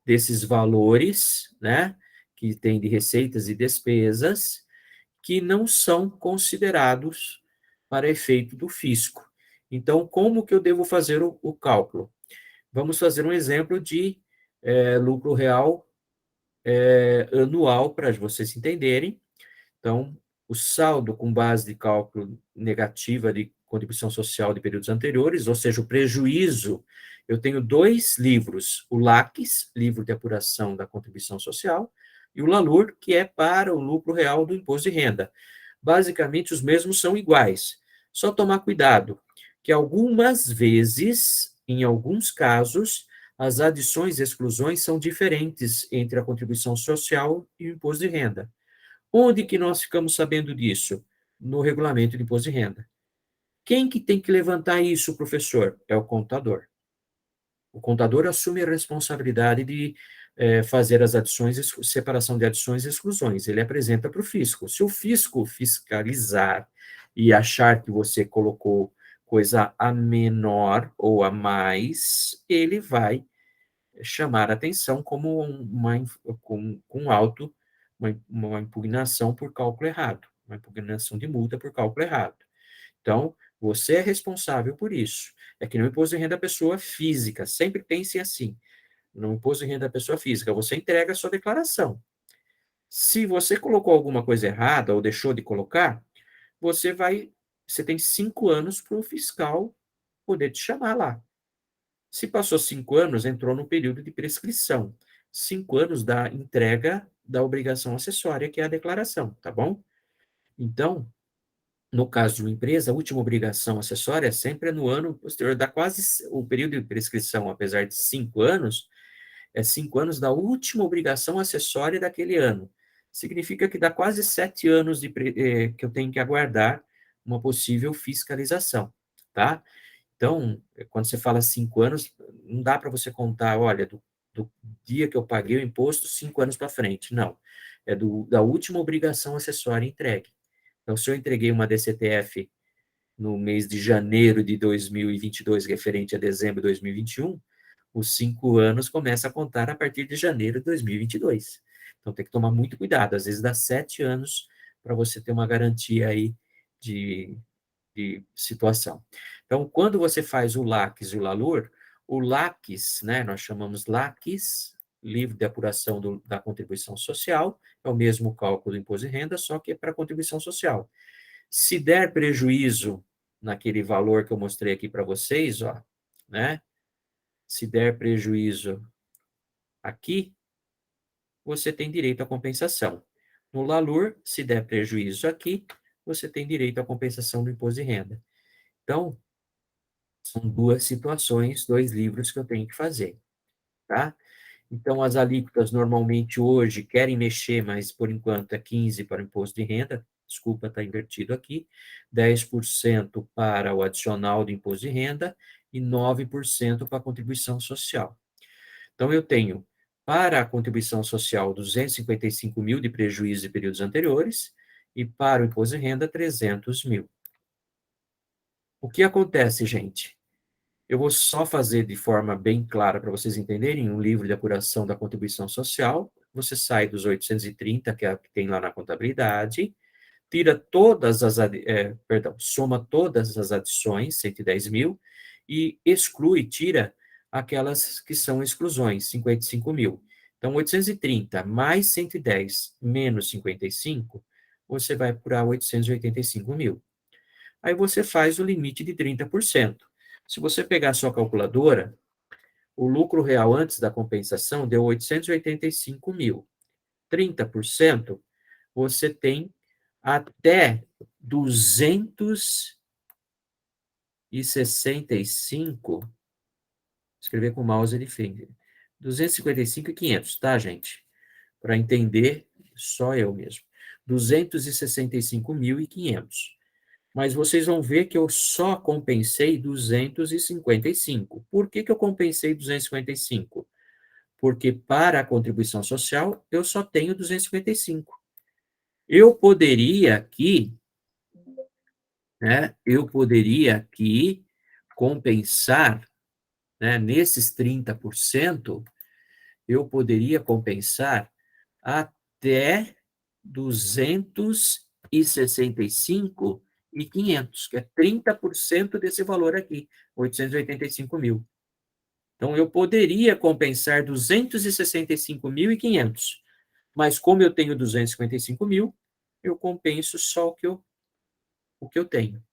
desses valores, né, que tem de receitas e despesas, que não são considerados para efeito do fisco. Então, como que eu devo fazer o cálculo? Vamos fazer um exemplo de lucro real anual, para vocês entenderem. Então, o saldo com base de cálculo negativa de contribuição social de períodos anteriores, ou seja, o prejuízo, eu tenho dois livros, o LACS, livro de apuração da contribuição social, e o LALUR, que é para o lucro real do imposto de renda. Basicamente, os mesmos são iguais. Só tomar cuidado, que algumas vezes, em alguns casos, as adições e exclusões são diferentes entre a contribuição social e o imposto de renda. Onde que nós ficamos sabendo disso? No regulamento de imposto de renda. Quem que tem que levantar isso, professor? É o contador. O contador assume a responsabilidade de fazer as adições, separação de adições e exclusões. Ele apresenta para o fisco. Se o fisco fiscalizar e achar que você colocou coisa a menor ou a mais, ele vai chamar a atenção como com auto, uma impugnação por cálculo errado, uma impugnação de multa por cálculo errado. Então, você é responsável por isso. É que no imposto de renda da pessoa física, sempre pense assim. No imposto de renda da pessoa física, você entrega a sua declaração. Se você colocou alguma coisa errada ou deixou de colocar, você tem 5 anos para o fiscal poder te chamar lá. Se passou 5 anos, entrou no período de prescrição. 5 anos da entrega da obrigação acessória, que é a declaração, tá bom? Então, no caso de uma empresa, a última obrigação acessória sempre é no ano posterior, dá quase o período de prescrição, apesar de 5 anos, é 5 anos da última obrigação acessória daquele ano. Significa que dá quase 7 anos que eu tenho que aguardar uma possível fiscalização, tá? Então, quando você fala 5 anos, não dá para você contar, olha, do dia que eu paguei o imposto, 5 anos para frente. Não. É da última obrigação acessória entregue. Então, se eu entreguei uma DCTF no mês de janeiro de 2022, referente a dezembro de 2021, os 5 anos começam a contar a partir de janeiro de 2022. Então, tem que tomar muito cuidado. Às vezes, dá 7 anos para você ter uma garantia aí de situação. Então, quando você faz o LACS e o LALUR, o LACS, né, nós chamamos LACS, Livre de Apuração da Contribuição Social, é o mesmo cálculo do imposto de renda, só que é para contribuição social. Se der prejuízo naquele valor que eu mostrei aqui para vocês, ó, né, se der prejuízo aqui, você tem direito à compensação. No LALUR, se der prejuízo aqui, você tem direito à compensação do imposto de renda. Então, são 2 situações, 2 livros que eu tenho que fazer, tá? Então, as alíquotas normalmente hoje querem mexer, mas por enquanto é 15% para o imposto de renda, desculpa, está invertido aqui, 10% para o adicional do imposto de renda e 9% para a contribuição social. Então, eu tenho para a contribuição social 255 mil de prejuízo de períodos anteriores e para o imposto de renda 300 mil. O que acontece, gente? Eu vou só fazer de forma bem clara para vocês entenderem um livro de apuração da contribuição social. Você sai dos 830, que é o que tem lá na contabilidade, tira todas as, soma todas as adições, 110 mil, e exclui, tira aquelas que são exclusões, 55 mil. Então, 830 mais 110 menos 55, você vai apurar 885 mil. Aí você faz o limite de 30%. Se você pegar a sua calculadora, o lucro real antes da compensação deu 885 mil. 30%, você tem até 265, escrever com o mouse ele fez, 255 e 500, tá, gente? Para entender, só eu mesmo. 265.500. Mas vocês vão ver que eu só compensei 255. Por que eu compensei 255? Porque para a contribuição social, eu só tenho 255. Eu poderia aqui, né, compensar, né, nesses 30%, eu poderia compensar até 265.500, que é 30% desse valor aqui, 885 mil. Então, eu poderia compensar 265.500, mas como eu tenho 255 mil, eu compenso só o que eu tenho.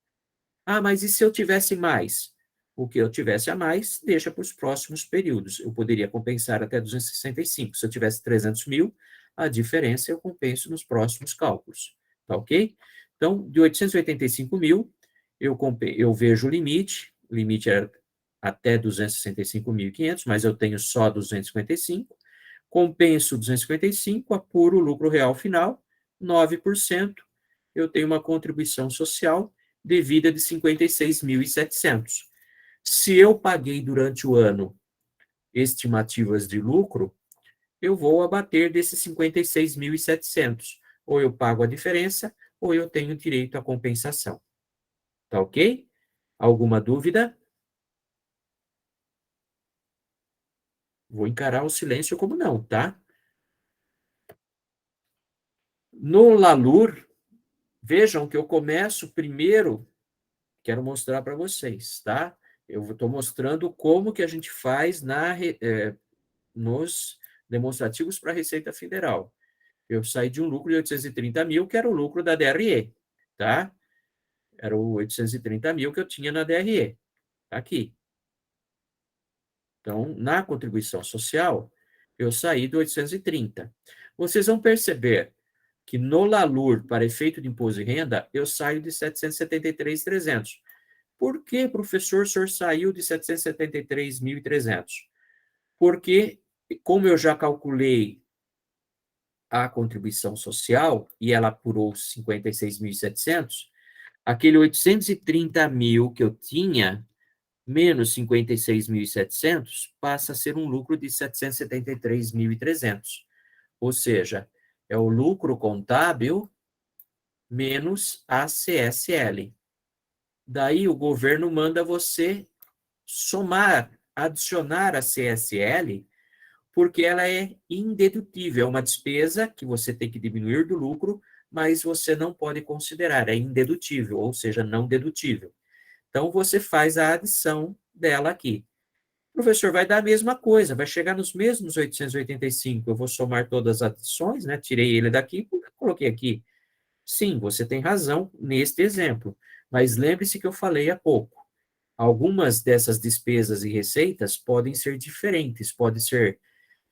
Ah, mas e se eu tivesse mais? O que eu tivesse a mais, deixa para os próximos períodos. Eu poderia compensar até 265. Se eu tivesse 300 mil, a diferença eu compenso nos próximos cálculos. Tá ok? Então, de 885 mil, eu vejo o limite é até 265.500, mas eu tenho só 255. Compenso 255, apuro o lucro real final, 9%. Eu tenho uma contribuição social devida de 56.700. Se eu paguei durante o ano estimativas de lucro, eu vou abater desses 56.700. Ou eu pago a diferença, ou eu tenho direito à compensação. Tá ok? Alguma dúvida? Vou encarar o silêncio como não, tá? No LALUR, vejam que eu começo primeiro quero mostrar para vocês, tá? Eu estou mostrando como que a gente faz nos demonstrativos para a Receita Federal. Eu saí de um lucro de 830 mil, que era o lucro da DRE, tá? Era o 830 mil que eu tinha na DRE, tá aqui. Então, na contribuição social, eu saí do 830. Vocês vão perceber que no LALUR, para efeito de imposto de renda, eu saio de 773.300. Por que, professor, o senhor saiu de 773.300? Porque, como eu já calculei a contribuição social, e ela apurou 56.700, aquele 830 mil que eu tinha, menos 56.700, passa a ser um lucro de 773.300. Ou seja, é o lucro contábil menos a CSL. Daí o governo manda você somar, adicionar a CSL, porque ela é indedutível, é uma despesa que você tem que diminuir do lucro, mas você não pode considerar, é indedutível, ou seja, não dedutível. Então, você faz a adição dela aqui. O professor vai dar a mesma coisa, vai chegar nos mesmos 885. Eu vou somar todas as adições, né? Tirei ele daqui, coloquei aqui. Sim, você tem razão neste exemplo, mas lembre-se que eu falei há pouco. Algumas dessas despesas e receitas podem ser diferentes, pode ser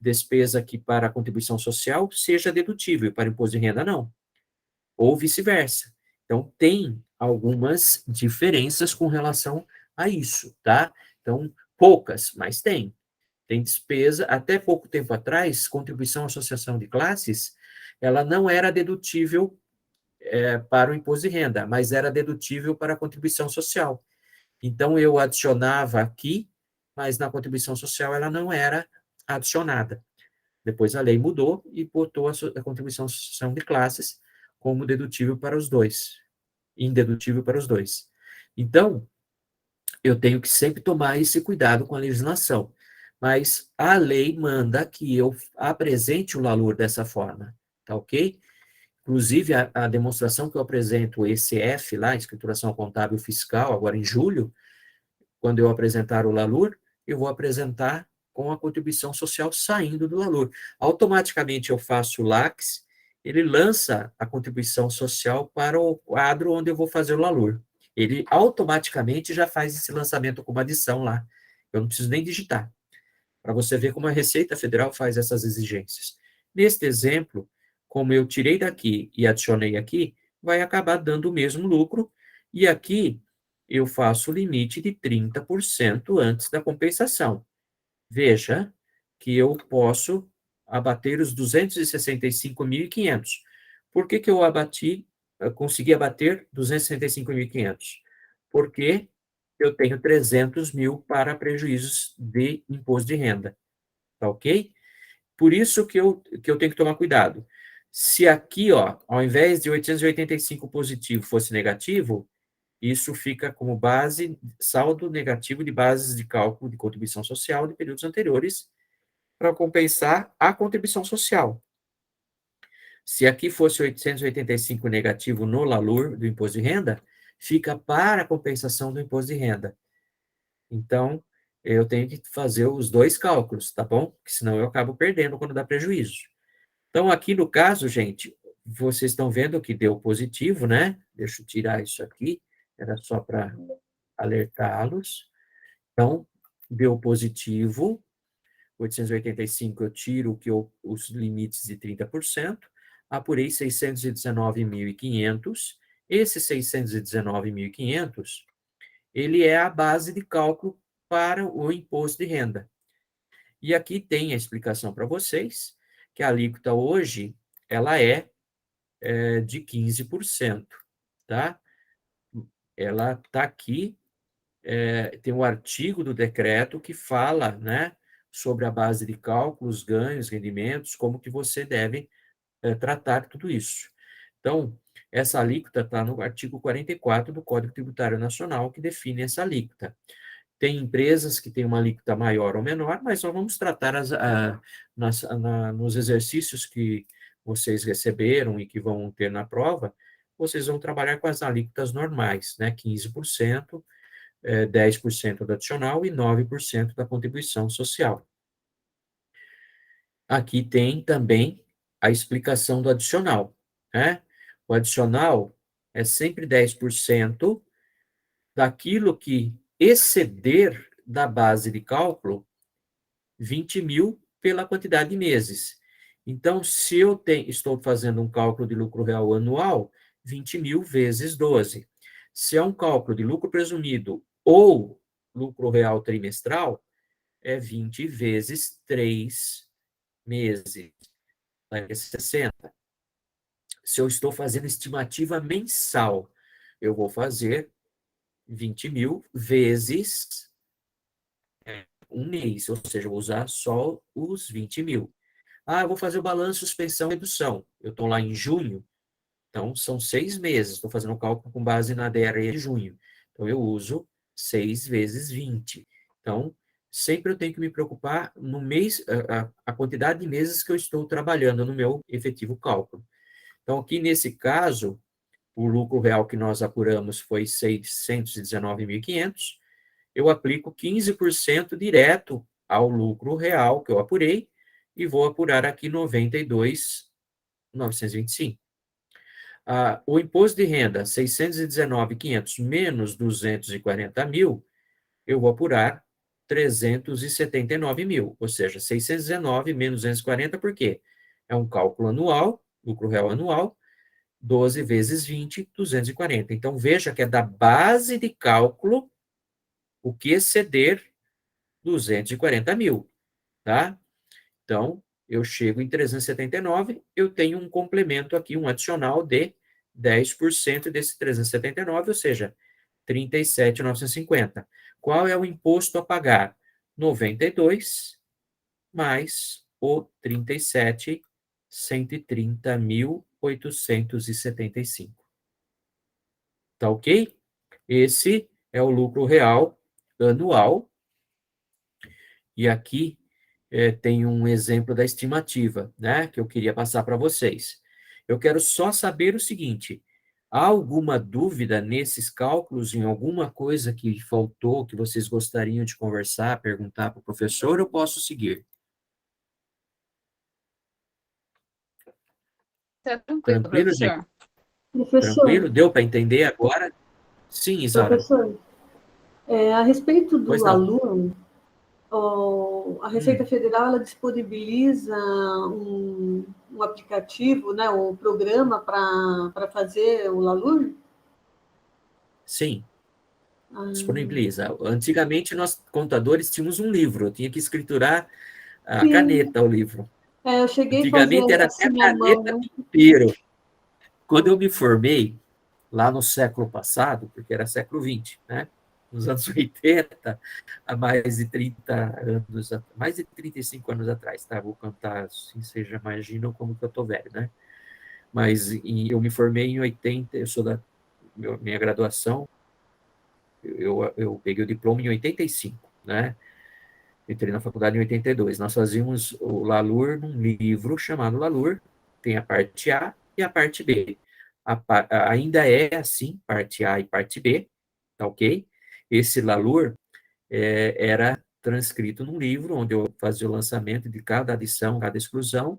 despesa que para a contribuição social seja dedutível, e para imposto de renda não, ou vice-versa. Então, tem algumas diferenças com relação a isso, tá? Então, poucas, mas tem. Tem despesa, até pouco tempo atrás, contribuição à associação de classes, ela não era dedutível para o imposto de renda, mas era dedutível para a contribuição social. Então, eu adicionava aqui, mas na contribuição social ela não era adicionada. Depois a lei mudou e botou a contribuição à associação de classes como dedutível para os dois, indedutível para os dois. Então, eu tenho que sempre tomar esse cuidado com a legislação. Mas a lei manda que eu apresente o LALUR dessa forma, tá ok? Inclusive, a demonstração que eu apresento, o ECF lá, Escrituração Contábil Fiscal, agora em julho, quando eu apresentar o LALUR, eu vou apresentar com a contribuição social saindo do LALUR. Automaticamente eu faço o LACS, ele lança a contribuição social para o quadro onde eu vou fazer o LALUR. Ele automaticamente já faz esse lançamento como adição lá. Eu não preciso nem digitar, para você ver como a Receita Federal faz essas exigências. Neste exemplo, como eu tirei daqui e adicionei aqui, vai acabar dando o mesmo lucro, e aqui eu faço o limite de 30% antes da compensação. Veja que eu posso abater os 265.500. Por que eu consegui abater 265.500? Porque eu tenho 300 mil para prejuízos de imposto de renda, tá ok? Por isso que eu tenho que tomar cuidado. Se aqui, ó, ao invés de 885 positivo fosse negativo, isso fica como base, saldo negativo de bases de cálculo de contribuição social de períodos anteriores, para compensar a contribuição social. Se aqui fosse 885 negativo no LALUR do imposto de renda, fica para a compensação do imposto de renda. Então, eu tenho que fazer os dois cálculos, tá bom? Porque senão eu acabo perdendo quando dá prejuízo. Então, aqui no caso, gente, vocês estão vendo que deu positivo, né? Deixa eu tirar isso aqui, era só para alertá-los. Então, deu positivo, 885 eu tiro os limites de 30%, apurei 619.500, esse 619.500, ele é a base de cálculo para o imposto de renda. E aqui tem a explicação para vocês, que a alíquota hoje, ela é de 15%, tá? Ela está aqui, tem um artigo do decreto que fala, né, sobre a base de cálculos, ganhos, rendimentos, como que você deve tratar tudo isso. Então, essa alíquota está no artigo 44 do Código Tributário Nacional, que define essa alíquota. Tem empresas que têm uma alíquota maior ou menor, mas nós vamos tratar nos exercícios que vocês receberam e que vão ter na prova, vocês vão trabalhar com as alíquotas normais, né? 15%, 10% do adicional e 9% da contribuição social. Aqui tem também a explicação do adicional, né? O adicional é sempre 10% daquilo que exceder da base de cálculo 20 mil pela quantidade de meses. Então, se eu estou fazendo um cálculo de lucro real anual, 20 mil vezes 12. Se é um cálculo de lucro presumido ou lucro real trimestral, é 20 vezes 3 meses, é 60. Se eu estou fazendo estimativa mensal, eu vou fazer 20 mil vezes um mês, ou seja, eu vou usar só os 20 mil. Ah, eu vou fazer o balanço, suspensão e redução. Eu estou lá em junho, então são 6 meses. Estou fazendo o cálculo com base na DRE de junho. Então, eu uso 6 vezes 20. Então, sempre eu tenho que me preocupar no mês, a quantidade de meses que eu estou trabalhando no meu efetivo cálculo. Então, aqui nesse caso, o lucro real que nós apuramos foi 619.500. Eu aplico 15% direto ao lucro real que eu apurei e vou apurar aqui 92.925. O imposto de renda, 619.500 menos 240 mil, eu vou apurar 379 mil, ou seja, 619 menos 240, por quê? É um cálculo anual, lucro real anual, 12 vezes 20, 240. Então, veja que é da base de cálculo o que exceder 240 mil, tá? Então, eu chego em 379, eu tenho um complemento aqui, um adicional de 10% desse 379, ou seja, 37.950. Qual é o imposto a pagar? 92 mais o 37, 130.875. Tá ok? Esse é o lucro real anual. E aqui tem um exemplo da estimativa, né, que eu queria passar para vocês. Eu quero só saber o seguinte: há alguma dúvida nesses cálculos, em alguma coisa que faltou, que vocês gostariam de conversar, perguntar para o professor, ou posso seguir? Tá tranquilo, Tranquilo, gente? professor. Tranquilo? Professor, Deu para entender agora? Sim, Isaura. professor, a respeito do Pois não. aluno, a Receita Federal ela disponibiliza um aplicativo, né, um programa para fazer o LALUR? Sim, Ah, disponibiliza. Antigamente, nós, contadores, tínhamos um livro, eu tinha que escriturar a sim, caneta o livro. eu cheguei a fazer Antigamente era até a assim à caneta mão. pinteiro. Quando eu me formei, lá no século passado, porque era século XX, né? Nos anos 80, há mais de 30 anos, mais de 35 anos atrás, tá? Vou cantar assim, vocês já imaginam como que eu tô velho, né? Mas eu me formei em 80, eu sou da minha graduação, eu peguei o diploma em 85, né? Entrei na faculdade em 82. Nós fazíamos o LALUR num livro chamado LALUR, tem a parte A e a parte B. Ainda é assim, parte A e parte B, tá ok? Esse LALUR era transcrito num livro, onde eu fazia o lançamento de cada adição, cada exclusão,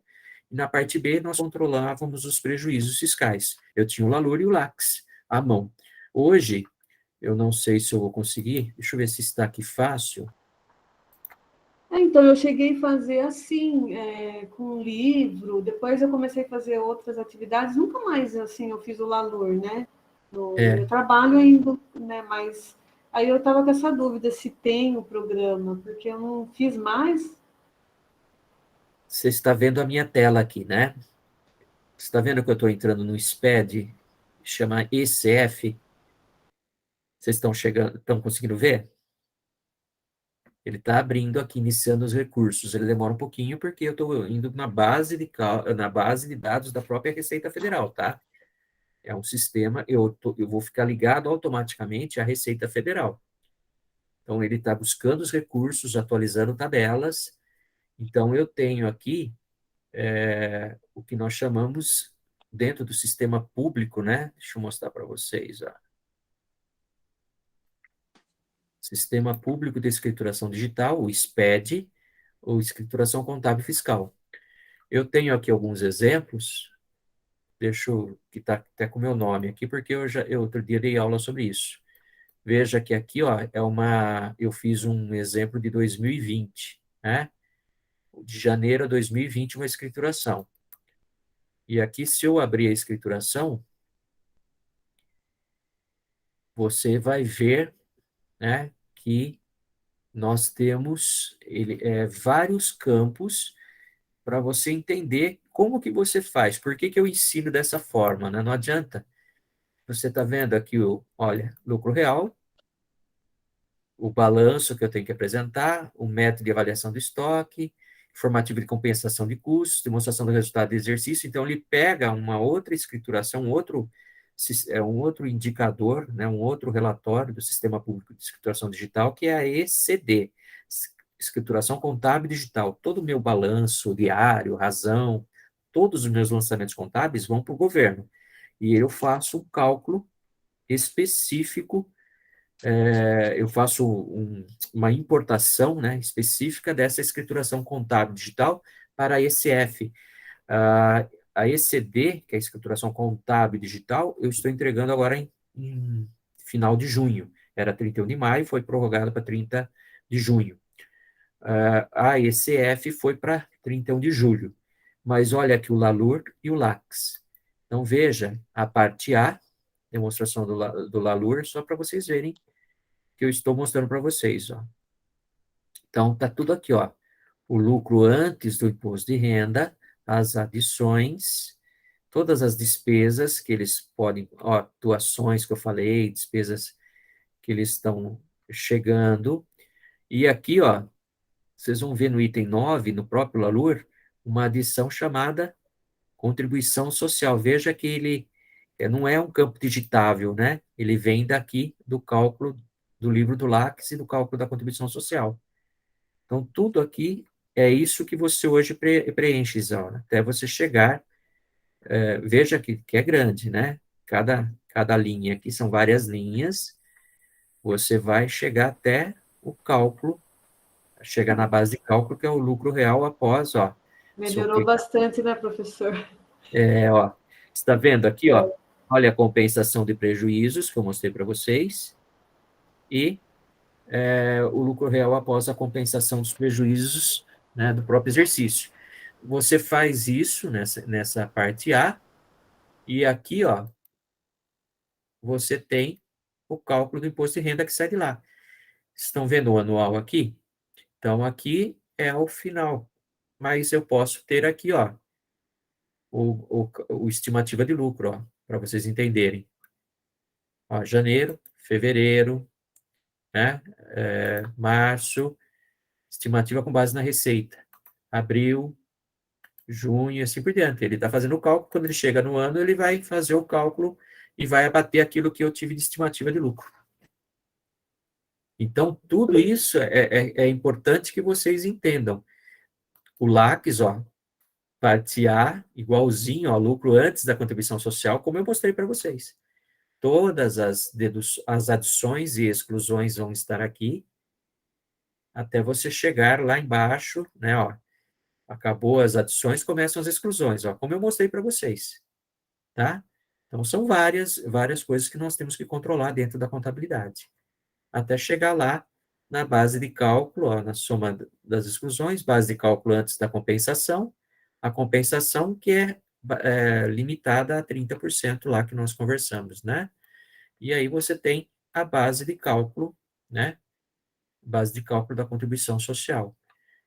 e na parte B nós controlávamos os prejuízos fiscais. Eu tinha o LALUR e o LAX à mão. Hoje, eu não sei se eu vou conseguir, deixa eu ver se está aqui fácil. Então, eu cheguei a fazer assim, com um livro, depois eu comecei a fazer outras atividades, nunca mais assim eu fiz o LALUR, né? No meu trabalho ainda, né? Mas aí eu estava com essa dúvida se tem o programa, porque eu não fiz mais. Você está vendo a minha tela aqui, né? Você está vendo que eu estou entrando no SPED, chama ECF. Vocês estão chegando, estão conseguindo ver? Ele está abrindo aqui, iniciando os recursos. Ele demora um pouquinho porque eu estou indo na base de dados da própria Receita Federal, tá? É um sistema, eu vou ficar ligado automaticamente à Receita Federal. Então, ele está buscando os recursos, atualizando tabelas. Então, eu tenho aqui o que nós chamamos dentro do sistema público, né? Deixa eu mostrar para vocês, ó. Sistema Público de Escrituração Digital, o SPED, ou Escrituração Contábil e Fiscal. Eu tenho aqui alguns exemplos, que está até com o meu nome aqui, porque eu outro dia dei aula sobre isso. Veja que aqui, ó, eu fiz um exemplo de 2020, né? De janeiro a 2020, uma escrituração. E aqui, se eu abrir a escrituração, você vai ver, né, que nós temos vários campos para você entender como que você faz. Por que que eu ensino dessa forma, né? Não adianta. Você está vendo aqui, olha, lucro real, o balanço que eu tenho que apresentar, o método de avaliação do estoque, informativo de compensação de custos, demonstração do resultado do exercício. Então, ele pega uma outra escrituração, um outro indicador, né, um outro relatório do Sistema Público de Escrituração Digital, que é a ECD, Escrituração Contábil Digital. Todo o meu balanço diário, razão, todos os meus lançamentos contábeis vão para o governo. E eu faço um cálculo específico, eu faço uma importação, né, específica dessa escrituração contábil digital para a ECF. A ECD, que é a escrituração contábil digital, eu estou entregando agora em final de junho. Era 31 de maio, foi prorrogado para 30 de junho. A ECF foi para 31 de julho. Mas olha aqui o LALUR e o LACS. Então, veja, a parte A, demonstração do LALUR, só para vocês verem que eu estou mostrando para vocês, ó. Então, está tudo aqui, ó. O lucro antes do imposto de renda, as adições, todas as despesas que eles podem, ó, doações que eu falei, despesas que eles estão chegando. E aqui, ó, vocês vão ver no item 9, no próprio LALUR, uma adição chamada contribuição social. Veja que ele não é um campo digitável, né? Ele vem daqui do cálculo do livro do LACS e do cálculo da contribuição social. Então, tudo aqui é isso que você hoje preenche, Isaura, até você chegar, veja que é grande, né? Cada linha aqui são várias linhas, você vai chegar até o cálculo, chegar na base de cálculo, que é o lucro real após, ó. Melhorou bastante, né, professor? Ó, você está vendo aqui, ó, olha a compensação de prejuízos que eu mostrei para vocês, e o lucro real após a compensação dos prejuízos, né, do próprio exercício. Você faz isso nessa parte A, e aqui, ó, você tem o cálculo do imposto de renda que sai de lá. Estão vendo o anual aqui? Então, aqui é o final. Mas eu posso ter aqui, ó, o estimativa de lucro, ó, para vocês entenderem. Ó, janeiro, fevereiro, né? Março, estimativa com base na receita. Abril, junho, e assim por diante. Ele está fazendo o cálculo, quando ele chega no ano, ele vai fazer o cálculo e vai abater aquilo que eu tive de estimativa de lucro. Então, tudo isso é importante que vocês entendam. O LACS, ó, parte A, igualzinho ao lucro antes da contribuição social, como eu mostrei para vocês. Todas as adições e exclusões vão estar aqui, até você chegar lá embaixo, né, ó, acabou as adições, começam as exclusões, ó, como eu mostrei para vocês, tá? Então, são várias coisas que nós temos que controlar dentro da contabilidade, até chegar lá na base de cálculo, ó, na soma das exclusões, base de cálculo antes da compensação, a compensação que é limitada a 30% lá que nós conversamos, né? E aí você tem a base de cálculo, né? Base de cálculo da contribuição social.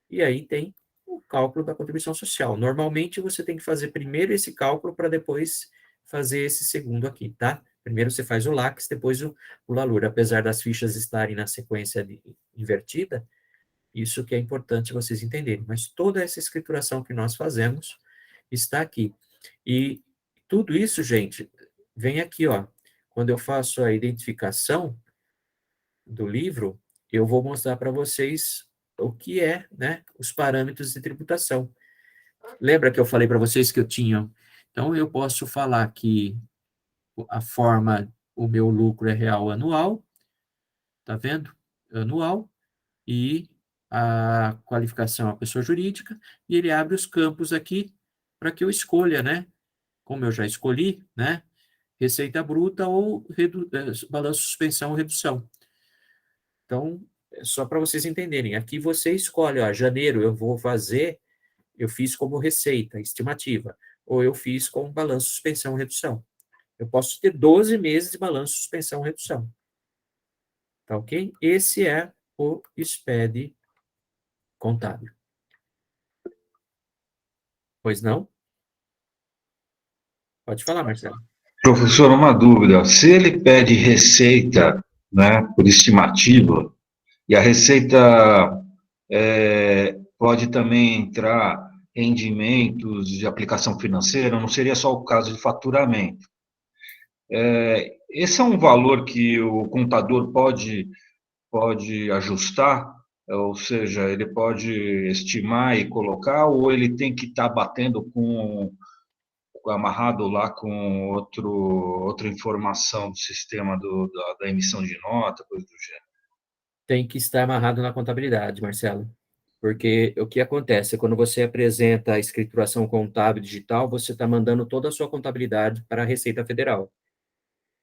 E aí tem o cálculo da contribuição social. Normalmente você tem que fazer primeiro esse cálculo para depois fazer esse segundo aqui, tá? Primeiro você faz o LACS, depois o LALUR. Apesar das fichas estarem na sequência invertida, isso que é importante vocês entenderem. Mas toda essa escrituração que nós fazemos está aqui. E tudo isso, gente, vem aqui, ó. Quando eu faço a identificação do livro, eu vou mostrar para vocês o que é, né, os parâmetros de tributação. Lembra que eu falei para vocês que eu tinha Então, eu posso falar que a forma, o meu lucro é real anual, tá vendo? Anual, e a qualificação é a pessoa jurídica, e ele abre os campos aqui para que eu escolha, né? Como eu já escolhi, né? Receita bruta ou balanço, suspensão ou redução. Então, é só para vocês entenderem, aqui você escolhe, ó, janeiro eu vou fazer, eu fiz como receita estimativa, ou eu fiz com balanço, suspensão ou redução. Eu posso ter 12 meses de balanço, suspensão ou redução. Tá ok? Esse é o SPED contábil. Pois não? Pode falar, Marcelo. Professor, uma dúvida. Se ele pede receita, né, por estimativa, e a receita pode também entrar rendimentos de aplicação financeira, não seria só o caso de faturamento. Esse é um valor que o contador pode ajustar, ou seja, ele pode estimar e colocar, ou ele tem que estar batendo amarrado lá com outra informação do sistema da emissão de nota, coisa do gênero. Tem que estar amarrado na contabilidade, Marcelo. Porque o que acontece? Quando você apresenta a escrituração contábil digital, você está mandando toda a sua contabilidade para a Receita Federal.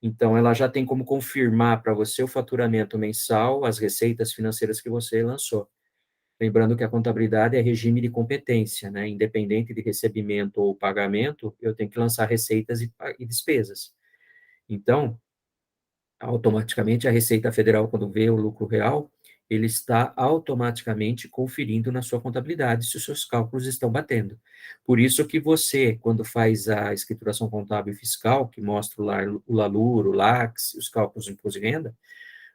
Então, ela já tem como confirmar para você o faturamento mensal, as receitas financeiras que você lançou. Lembrando que a contabilidade é regime de competência, né? Independente de recebimento ou pagamento, eu tenho que lançar receitas e despesas. Então, automaticamente, a Receita Federal, quando vê o lucro real, ele está automaticamente conferindo na sua contabilidade se os seus cálculos estão batendo. Por isso que você, quando faz a escrituração contábil e fiscal, que mostra o LALUR, o LACS, os cálculos de imposto de renda,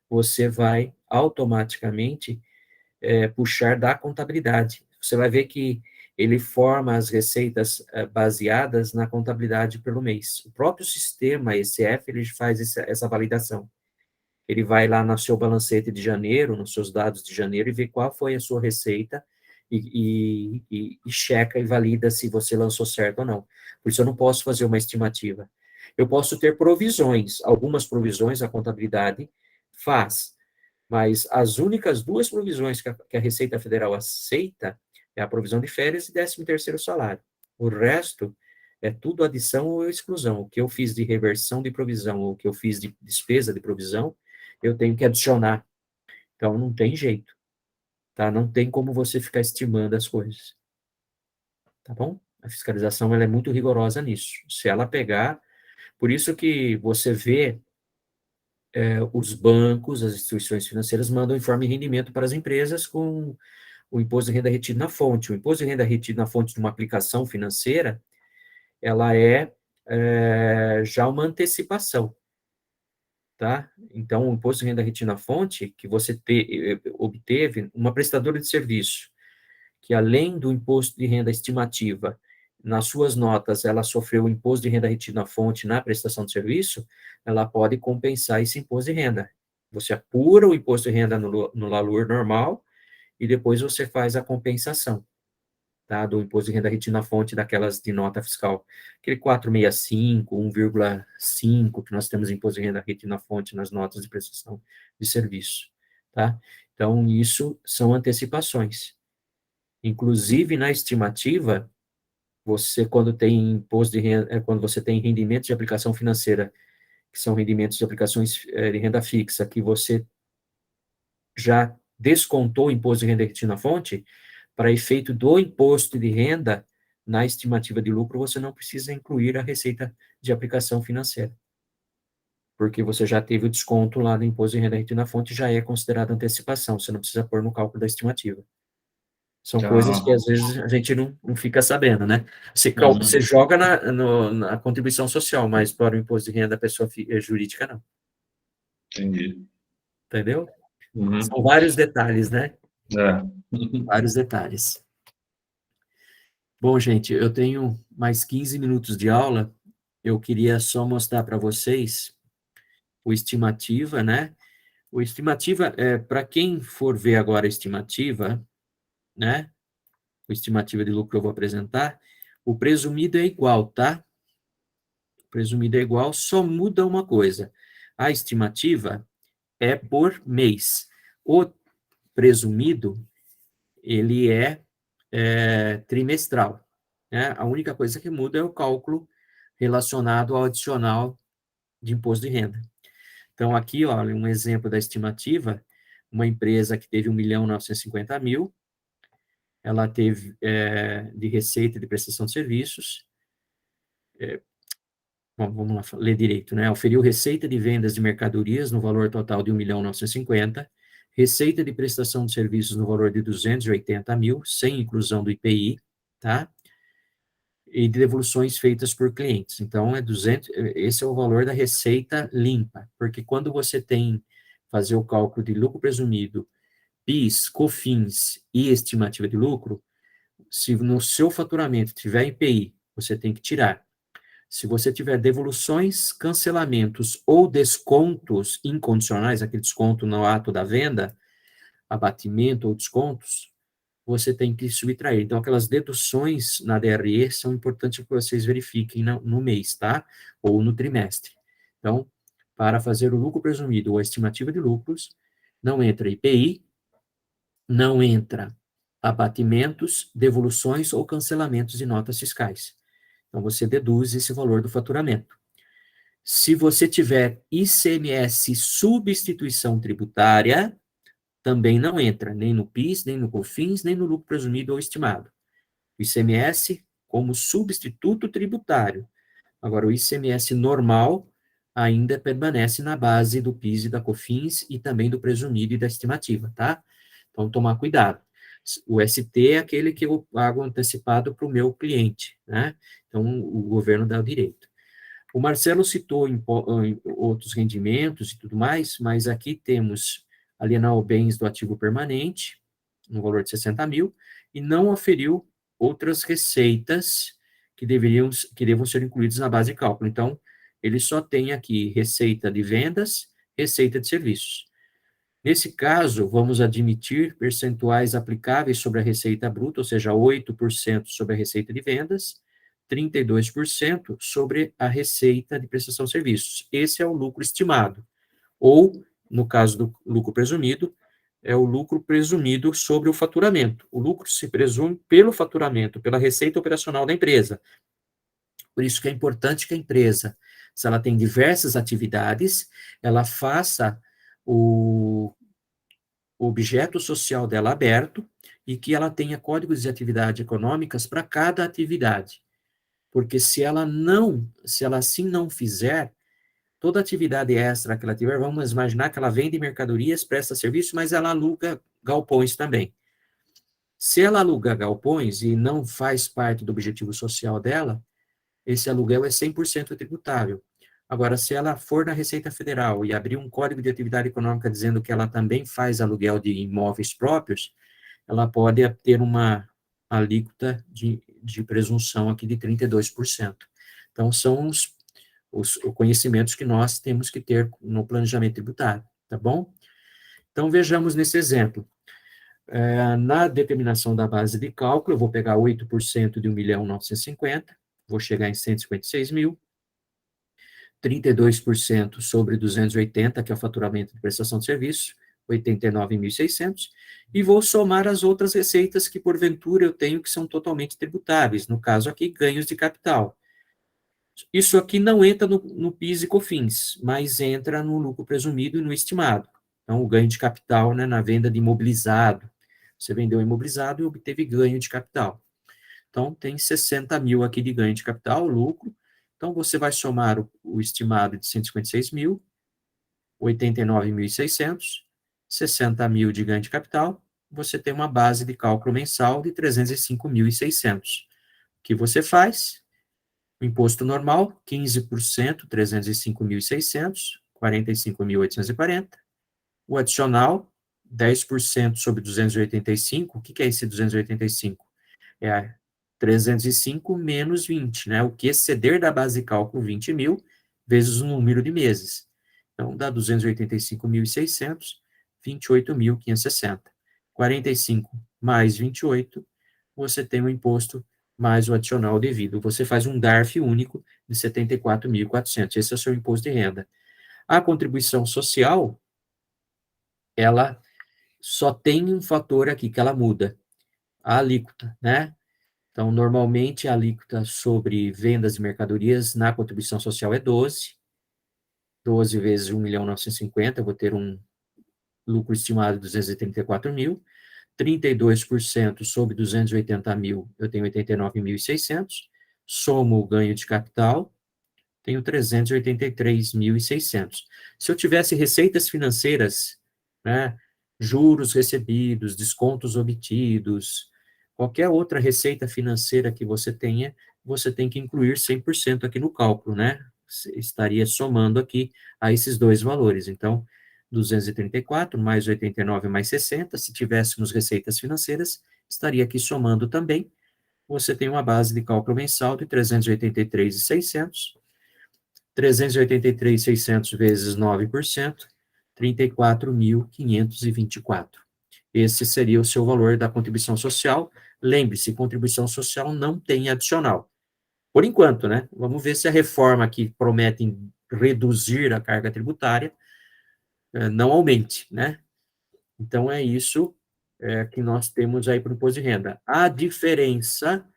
você vai automaticamente puxar da contabilidade. Você vai ver que ele forma as receitas baseadas na contabilidade pelo mês. O próprio sistema ECF, ele faz essa validação. Ele vai lá no seu balancete de janeiro, nos seus dados de janeiro, e vê qual foi a sua receita, e checa e valida se você lançou certo ou não. Por isso, eu não posso fazer uma estimativa. Eu posso ter provisões, algumas provisões a contabilidade faz, mas as únicas duas provisões que a Receita Federal aceita é a provisão de férias e 13º salário. O resto é tudo adição ou exclusão. O que eu fiz de reversão de provisão ou o que eu fiz de despesa de provisão, eu tenho que adicionar. Então, não tem jeito, tá? Não tem como você ficar estimando as coisas, tá bom? A fiscalização, ela é muito rigorosa nisso. Se ela pegar, por isso que você vê os bancos, as instituições financeiras mandam informe de rendimento para as empresas com o imposto de renda retido na fonte. O imposto de renda retido na fonte de uma aplicação financeira, ela já uma antecipação, tá? Então, o imposto de renda retido na fonte, que você obteve, uma prestadora de serviço, que além do imposto de renda estimativa, nas suas notas, ela sofreu o imposto de renda retido na fonte na prestação de serviço, ela pode compensar esse imposto de renda. Você apura o imposto de renda no LALUR normal, e depois você faz a compensação, tá, do imposto de renda retido na fonte daquelas de nota fiscal, aquele 465, 1,5, que nós temos imposto de renda retido na fonte nas notas de prestação de serviço, tá? Então, isso são antecipações. Inclusive, na estimativa, você, quando tem imposto de renda, quando você tem rendimentos de aplicação financeira, que são rendimentos de aplicações de renda fixa, que você já descontou o imposto de renda retido na fonte, para efeito do imposto de renda, na estimativa de lucro, você não precisa incluir a receita de aplicação financeira, porque você já teve o desconto lá do imposto de renda retido na fonte, já é considerado antecipação, você não precisa pôr no cálculo da estimativa. São coisas que, às vezes, a gente não fica sabendo, né? Você joga na contribuição social, mas para o imposto de renda da pessoa jurídica, não. Entendi. Entendeu? Uhum. São vários detalhes, né? É. Vários detalhes. Bom, gente, eu tenho mais 15 minutos de aula. Eu queria só mostrar para vocês o estimativa, né? O estimativa, para quem for ver agora a estimativa, né? O estimativa de lucro que eu vou apresentar, o presumido é igual, tá? presumido é igual, só muda uma coisa. A estimativa é por mês. O presumido, ele é trimestral, né? A única coisa que muda é o cálculo relacionado ao adicional de imposto de renda. Então, aqui, olha, um exemplo da estimativa, uma empresa que teve 1.950.000, ela teve de receita de prestação de serviços, bom, vamos lá, ler direito, né? Oferiu receita de vendas de mercadorias no valor total de 1.950.000, receita de prestação de serviços no valor de 280.000, sem inclusão do IPI, tá? E de devoluções feitas por clientes. Então, esse é o valor da receita limpa, porque quando você tem fazer o cálculo de lucro presumido, PIS, COFINS e estimativa de lucro, se no seu faturamento tiver IPI, você tem que tirar. Se você tiver devoluções, cancelamentos ou descontos incondicionais, aquele desconto no ato da venda, abatimento ou descontos, você tem que subtrair. Então, aquelas deduções na DRE são importantes que vocês verifiquem no mês, tá? Ou no trimestre. Então, para fazer o lucro presumido ou a estimativa de lucros, não entra IPI, não entra abatimentos, devoluções ou cancelamentos de notas fiscais. Então, você deduz esse valor do faturamento. Se você tiver ICMS substituição tributária, também não entra, nem no PIS, nem no COFINS, nem no lucro presumido ou estimado. O ICMS como substituto tributário. Agora, o ICMS normal ainda permanece na base do PIS e da COFINS e também do presumido e da estimativa, tá? Então, tomar cuidado. O ST é aquele que eu pago antecipado para o meu cliente, né? Então, o governo dá o direito. O Marcelo citou em outros rendimentos e tudo mais, mas aqui temos alienar bens do ativo permanente, no valor de 60.000, e não oferiu outras receitas que devam ser incluídas na base de cálculo. Então, ele só tem aqui receita de vendas, receita de serviços. Nesse caso, vamos admitir percentuais aplicáveis sobre a receita bruta, ou seja, 8% sobre a receita de vendas, 32% sobre a receita de prestação de serviços. Esse é o lucro estimado. Ou, no caso do lucro presumido, é o lucro presumido sobre o faturamento. O lucro se presume pelo faturamento, pela receita operacional da empresa. Por isso que é importante que a empresa, se ela tem diversas atividades, ela faça o objeto social dela aberto e que ela tenha códigos de atividade econômicas para cada atividade. Porque se ela assim não fizer, toda atividade extra que ela tiver, vamos imaginar que ela vende mercadorias, presta serviço, mas ela aluga galpões também. Se ela aluga galpões e não faz parte do objetivo social dela, esse aluguel é 100% tributável. Agora, se ela for na Receita Federal e abrir um código de atividade econômica dizendo que ela também faz aluguel de imóveis próprios, ela pode ter uma alíquota de presunção aqui de 32%. Então, são os conhecimentos que nós temos que ter no planejamento tributário, tá bom? Então, vejamos nesse exemplo. Na determinação da base de cálculo, eu vou pegar 8% de 1.950.000, vou chegar em 156.000, 32% sobre 280, que é o faturamento de prestação de serviço, 89.600, e vou somar as outras receitas que, porventura, eu tenho que são totalmente tributáveis, no caso aqui, ganhos de capital. Isso aqui não entra no PIS e COFINS, mas entra no lucro presumido e no estimado. Então, o ganho de capital, né, na venda de imobilizado. Você vendeu imobilizado e obteve ganho de capital. Então, tem 60.000 aqui de ganho de capital, lucro. Então, você vai somar o estimado de 156.000, 89.600, 60.000 de ganho de capital, você tem uma base de cálculo mensal de 305.600. O que você faz? O imposto normal, 15%, 305.600, 45.840. O adicional, 10% sobre 285. O que é esse 285? É 305 menos 20, né? O que exceder da base de cálculo 20.000 vezes o número de meses. Então, dá 285.600, 28.560. 45 mais 28, você tem um imposto mais o adicional devido. Você faz um DARF único de 74.400. Esse é o seu imposto de renda. A contribuição social, ela só tem um fator aqui que ela muda, a alíquota, né? Então, normalmente, a alíquota sobre vendas de mercadorias na contribuição social é 12 vezes 1.950.000, eu vou ter um lucro estimado de 234 mil, 32% sobre 280 mil, eu tenho 89.600, somo o ganho de capital, tenho 383.600. Se eu tivesse receitas financeiras, né, juros recebidos, descontos obtidos, qualquer outra receita financeira que você tenha, você tem que incluir 100% aqui no cálculo, né? Estaria somando aqui a esses dois valores. Então, 234 mais 89 mais 60, se tivéssemos receitas financeiras, estaria aqui somando também. Você tem uma base de cálculo mensal de 383.600, 383.600 vezes 9%, 34.524. Esse seria o seu valor da contribuição social. Lembre-se, contribuição social não tem adicional. Por enquanto, né? Vamos ver se a reforma que promete reduzir a carga tributária não aumente, né? Então, é isso que nós temos aí para o imposto de renda. A diferença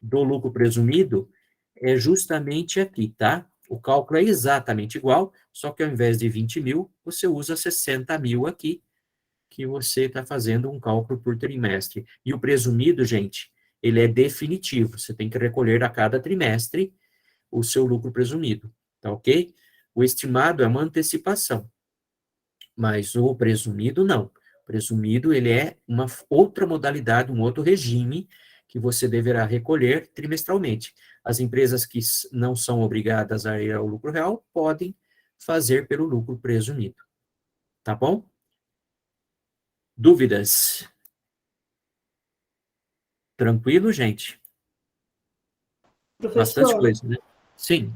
do lucro presumido é justamente aqui, tá? O cálculo é exatamente igual, só que ao invés de 20 mil, você usa 60 mil aqui, que você está fazendo um cálculo por trimestre. E o presumido, gente, ele é definitivo. Você tem que recolher a cada trimestre o seu lucro presumido, tá ok? O estimado é uma antecipação, mas o presumido não. O presumido, ele é uma outra modalidade, um outro regime que você deverá recolher trimestralmente. As empresas que não são obrigadas a ir ao lucro real podem fazer pelo lucro presumido. Tá bom? Dúvidas? Tranquilo, gente? Bastante Professor, coisa, né? Sim,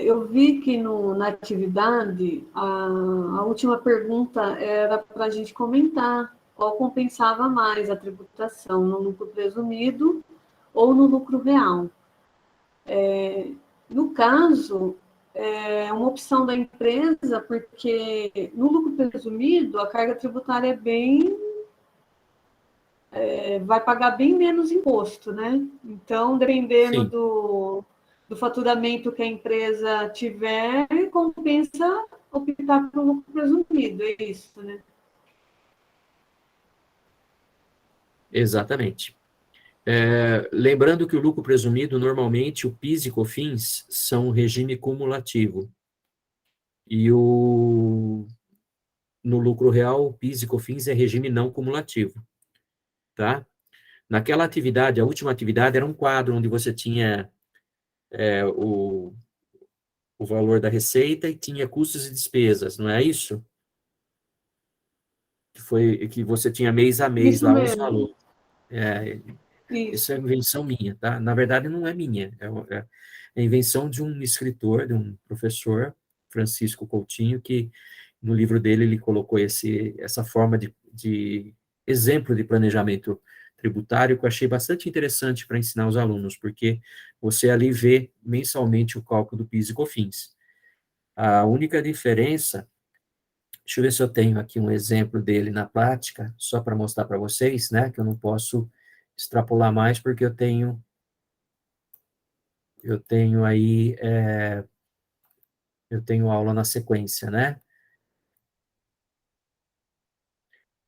eu vi que na atividade, a última pergunta era para a gente comentar qual compensava mais a tributação, no lucro presumido ou no lucro real. No caso, é uma opção da empresa, porque no lucro presumido, a carga tributária vai pagar bem menos imposto, né? Então, dependendo sim, do faturamento que a empresa tiver, compensa optar por lucro presumido, é isso, né? exatamente. Lembrando que o lucro presumido, normalmente, o PIS e COFINS são um regime cumulativo. E no lucro real, o PIS e COFINS é regime não cumulativo, tá? Naquela atividade, a última atividade era um quadro onde você tinha o valor da receita e tinha custos e despesas, não é isso? Que você tinha mês a mês Isso lá os mesmo, valores. É, isso é isso. invenção minha, tá? Na verdade, não é minha. É a invenção de um escritor, de um professor, Francisco Coutinho, que no livro dele ele colocou essa forma de exemplo de planejamento tributário que eu achei bastante interessante para ensinar os alunos, porque você ali vê mensalmente o cálculo do PIS e COFINS. A única diferença, deixa eu ver se eu tenho aqui um exemplo dele na prática, só para mostrar para vocês, né, que eu não posso extrapolar mais, porque eu tenho aí, eu tenho aula na sequência, né,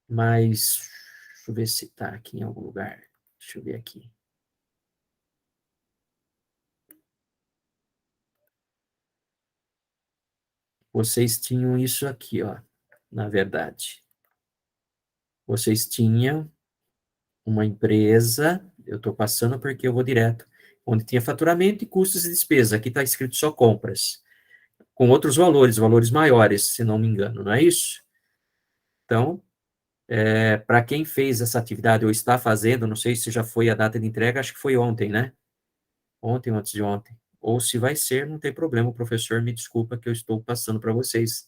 mas, deixa eu ver se está aqui em algum lugar, deixa eu ver aqui. Vocês tinham isso aqui, ó, na verdade. Vocês tinham uma empresa, eu estou passando porque eu vou direto, onde tinha faturamento e custos e despesas. Aqui está escrito só compras, com outros valores, valores maiores, se não me engano, não é isso? Então, para quem fez essa atividade ou está fazendo, não sei se já foi a data de entrega, acho que foi ontem, né? Ontem ou antes de ontem. Ou se vai ser, não tem problema, o professor me desculpa que eu estou passando para vocês.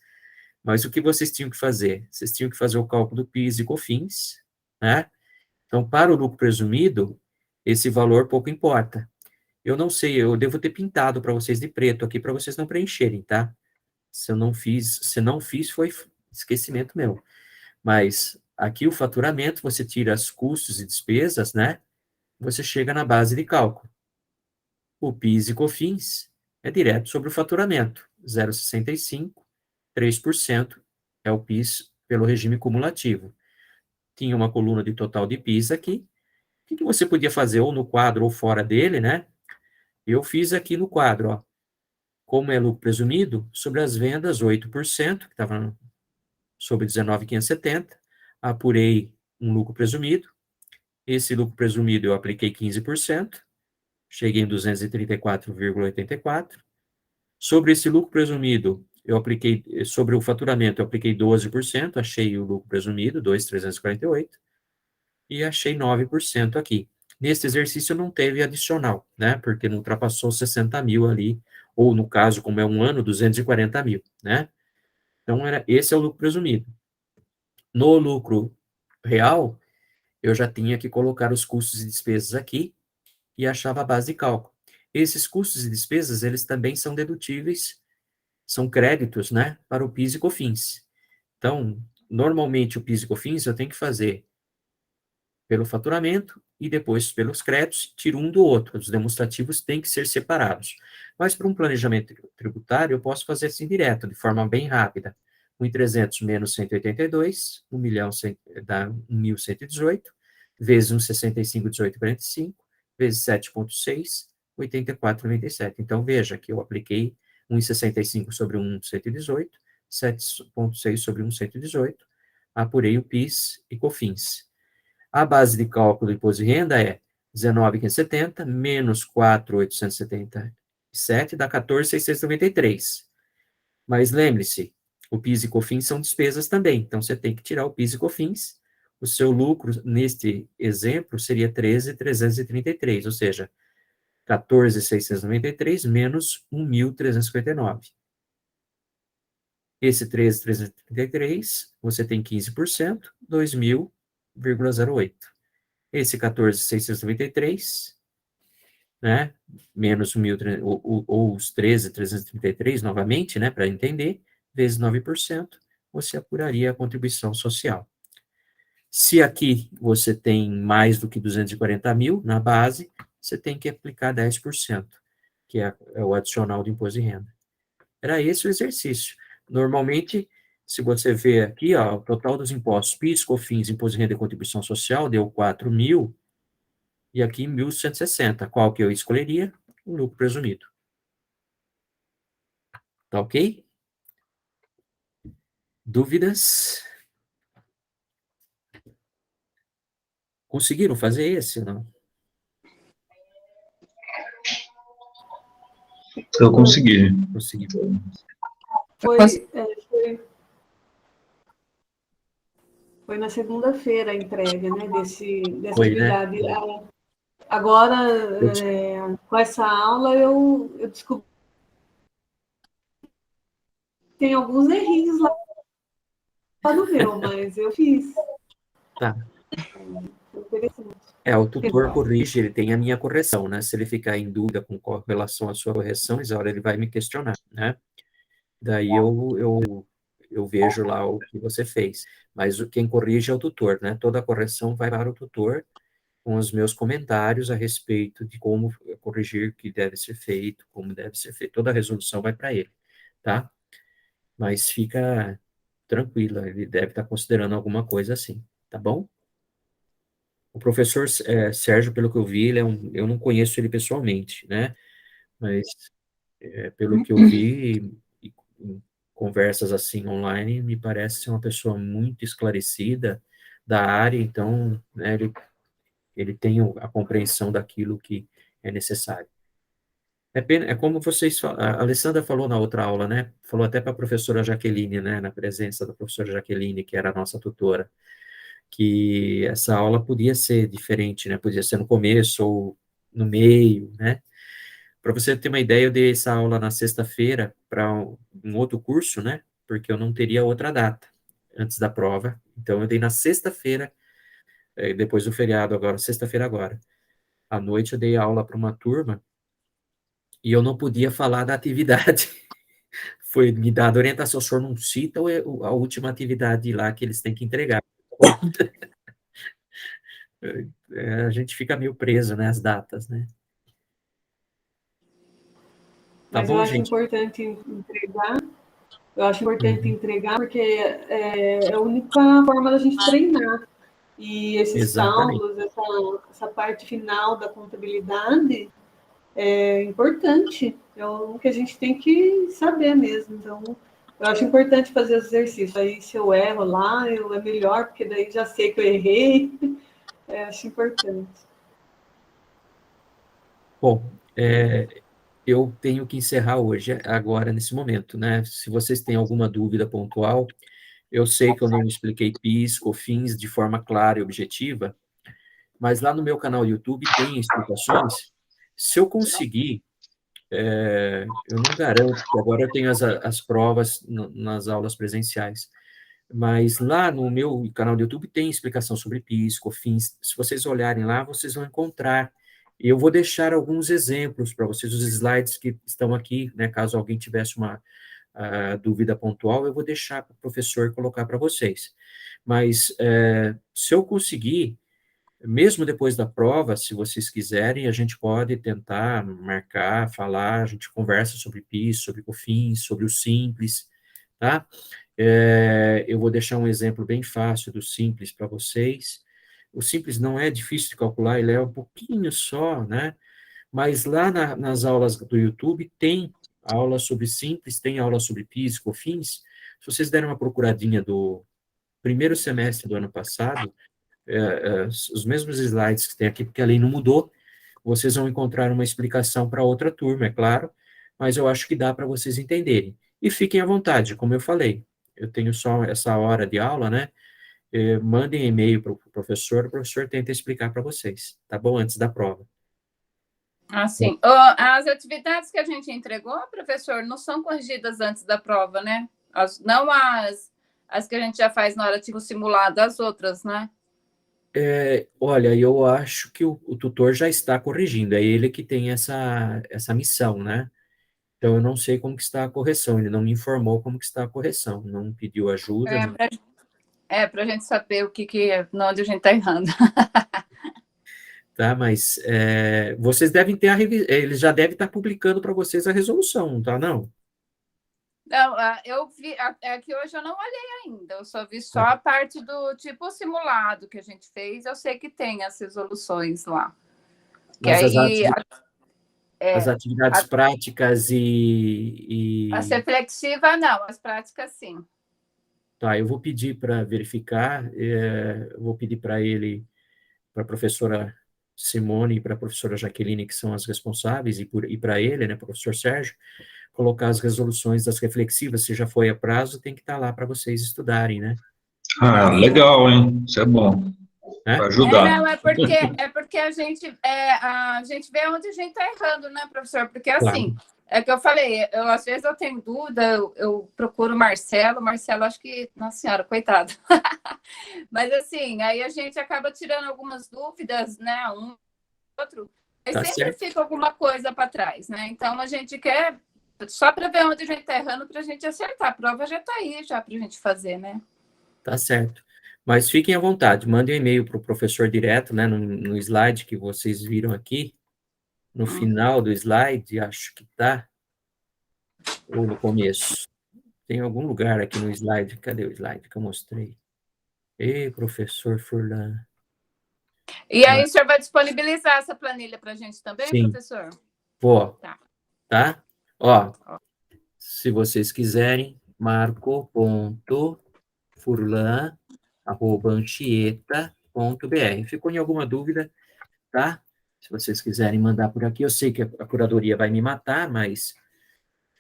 Mas o que vocês tinham que fazer? Vocês tinham que fazer o cálculo do PIS e COFINS, né? Então, para o lucro presumido, esse valor pouco importa. Eu não sei, eu devo ter pintado para vocês de preto aqui, para vocês não preencherem, tá? Se não fiz, foi esquecimento meu. Mas aqui o faturamento, você tira os custos e despesas, né? Você chega na base de cálculo. O PIS e COFINS é direto sobre o faturamento, 0,65, 3% é o PIS pelo regime cumulativo. Tinha uma coluna de total de PIS aqui. O que você podia fazer ou no quadro ou fora dele, né? Eu fiz aqui no quadro, ó. Como é lucro presumido, sobre as vendas, 8%, que estava sobre 19.570, apurei um lucro presumido. Esse lucro presumido eu apliquei 15%, cheguei em 234,84. Sobre esse lucro presumido, eu apliquei, sobre o faturamento, eu apliquei 12%, achei o lucro presumido, 2.348, e achei 9% aqui. Neste exercício não teve adicional, né, porque não ultrapassou 60 mil ali, ou no caso, como é um ano, 240 mil, né? Então, esse é o lucro presumido. No lucro real, eu já tinha que colocar os custos e despesas aqui e achava a base de cálculo. Esses custos e despesas, eles também são dedutíveis, são créditos, né, para o PIS e COFINS. Então, normalmente o PIS e COFINS eu tenho que fazer pelo faturamento e depois pelos créditos, tiro um do outro. Os demonstrativos têm que ser separados. Mas para um planejamento tributário, eu posso fazer assim direto, de forma bem rápida. 1.300 menos 182, 1 milhão dá 1.118, vezes 1,65, 18,45, vezes 7,6, 84,97. Então, veja que eu apliquei 1,65 sobre 1,118, 7,6 sobre 1,118, apurei o PIS e COFINS. A base de cálculo do imposto de renda é 19.570 menos 4.877 dá 14.693. Mas lembre-se, o PIS e COFINS são despesas também, então você tem que tirar o PIS e COFINS. O seu lucro, neste exemplo, seria 13.333, ou seja, 14.693 menos 1.359. Esse 13.333, você tem 15%, 2.000,08. Esse 14.693, né, menos 1.000, ou os 13.333, novamente, né, para entender, vezes 9%, você apuraria a contribuição social. Se aqui você tem mais do que 240 mil na base, você tem que aplicar 10%, que é o adicional do imposto de renda. Era esse o exercício. Normalmente, se você vê aqui, ó, o total dos impostos, PIS, COFINS, imposto de renda e contribuição social, deu 4 mil, e aqui 1.160. Qual que eu escolheria? O lucro presumido. Tá ok? Dúvidas? Conseguiram fazer esse ou não? Eu consegui. Consegui. Foi na segunda-feira a entrega, né, dessa Foi, né? atividade. Agora, com essa aula, eu descobri que tem alguns errinhos lá no meu, mas eu fiz. Tá. Foi interessante. O tutor corrige, ele tem a minha correção, né? Se ele ficar em dúvida com relação à sua correção, Isaura, ele vai me questionar, né? Daí eu vejo lá o que você fez. Mas quem corrige é o tutor, né? Toda a correção vai para o tutor, com os meus comentários a respeito de como corrigir o que deve ser feito, como deve ser feito. Toda a resolução vai para ele, tá? Mas fica tranquila, ele deve estar considerando alguma coisa assim, tá bom? O professor Sérgio, pelo que eu vi, eu não conheço ele pessoalmente, né? Mas pelo que eu vi, em conversas assim online, me parece ser uma pessoa muito esclarecida da área, então, né, ele tem a compreensão daquilo que é necessário. É como a Alessandra falou na outra aula, né? Falou até para a professora Jaqueline, né? Na presença da professora Jaqueline, que era a nossa tutora, que essa aula podia ser diferente, né? Podia ser no começo ou no meio, né? Para você ter uma ideia, eu dei essa aula na sexta-feira para um outro curso, né? Porque eu não teria outra data antes da prova. Então, eu dei na sexta-feira, depois do feriado agora, sexta-feira agora. À noite eu dei aula para uma turma e eu não podia falar da atividade. Foi me dada orientação, o senhor não cita a última atividade lá que eles têm que entregar. A gente fica meio preso, né, às datas, né? Tá Mas eu bom, acho gente? importante entregar, eu acho importante Uhum, entregar porque é a única forma da gente treinar. E esses exatamente. cálculos, essa parte final da contabilidade é importante, é o que a gente tem que saber mesmo. Então, eu acho importante fazer os exercícios. Aí, se eu erro lá, é melhor, porque daí já sei que eu errei. Acho importante. Bom, eu tenho que encerrar hoje, agora, nesse momento, né? Se vocês têm alguma dúvida pontual, eu sei que eu não expliquei PIS, COFINS de forma clara e objetiva, mas lá no meu canal do YouTube tem explicações. Se eu conseguir, eu não garanto, porque agora eu tenho as provas nas aulas presenciais, mas lá no meu canal do YouTube tem explicação sobre PIS, COFINS. Se vocês olharem lá, vocês vão encontrar. E eu vou deixar alguns exemplos para vocês, os slides que estão aqui, né? Caso alguém tivesse uma dúvida pontual, eu vou deixar para o professor colocar para vocês. Mas se eu conseguir, mesmo depois da prova, se vocês quiserem, a gente pode tentar marcar, falar, a gente conversa sobre PIS, sobre COFINS, sobre o Simples, tá? Eu vou deixar um exemplo bem fácil do Simples para vocês. O Simples não é difícil de calcular, ele é um pouquinho só, né? Mas lá nas aulas do YouTube tem aula sobre Simples, tem aula sobre PIS, COFINS. Se vocês derem uma procuradinha do primeiro semestre do ano passado, os mesmos slides que tem aqui, porque a lei não mudou, vocês vão encontrar uma explicação para outra turma, é claro, mas eu acho que dá para vocês entenderem. E fiquem à vontade, como eu falei, eu tenho só essa hora de aula, né? Mandem e-mail para o professor tenta explicar para vocês, tá bom? Antes da prova. Assim, as atividades que a gente entregou, professor, não são corrigidas antes da prova, né? Não as que a gente já faz na hora tipo simulado, as outras, né? Olha, eu acho que o tutor já está corrigindo, é ele que tem essa missão, né? Então, eu não sei como que está a correção, ele não me informou como que está a correção, não pediu ajuda, não, Para a gente saber onde a gente está errando. tá? Mas vocês devem ter eles já devem estar publicando para vocês a resolução, tá? Não? Não, eu vi, é que hoje eu não olhei ainda, eu só vi só Tá. a parte do tipo simulado que a gente fez, eu sei que tem as resoluções lá. Que Mas aí as atividades práticas a ser reflexiva, não, as práticas sim. Tá, eu vou pedir para verificar, eu vou pedir para ele, para a professora Simone e para a professora Jaqueline, que são as responsáveis, e para ele, né, professor Sérgio, colocar as resoluções das reflexivas, se já foi a prazo, tem que estar lá para vocês estudarem, né? Ah, legal, hein? Isso é bom, Né? para ajudar. Não, é porque a gente vê onde a gente está errando, né, professor? Porque assim, Claro, é que eu falei, às vezes eu tenho dúvida, eu procuro o Marcelo, acho que, nossa senhora, coitado. Mas assim, aí a gente acaba tirando algumas dúvidas, né, um outro, mas tá sempre certo, fica alguma coisa para trás, né? Então a gente quer só para ver onde a gente está errando, para a gente acertar. A prova já está aí, já para a gente fazer, né? tá certo. Mas fiquem à vontade, mandem um e-mail para o professor direto, né, no slide que vocês viram aqui, no final do slide, acho que tá, ou no começo. Tem algum lugar aqui no slide, cadê o slide que eu mostrei? Ei, professor Furlan. E aí, o senhor vai disponibilizar essa planilha para a gente também, Sim, professor? vou, Tá. tá? Ó, se vocês quiserem, marco.furlan@anchieta.br. Ficou em alguma dúvida, tá? Se vocês quiserem mandar por aqui, eu sei que a curadoria vai me matar, mas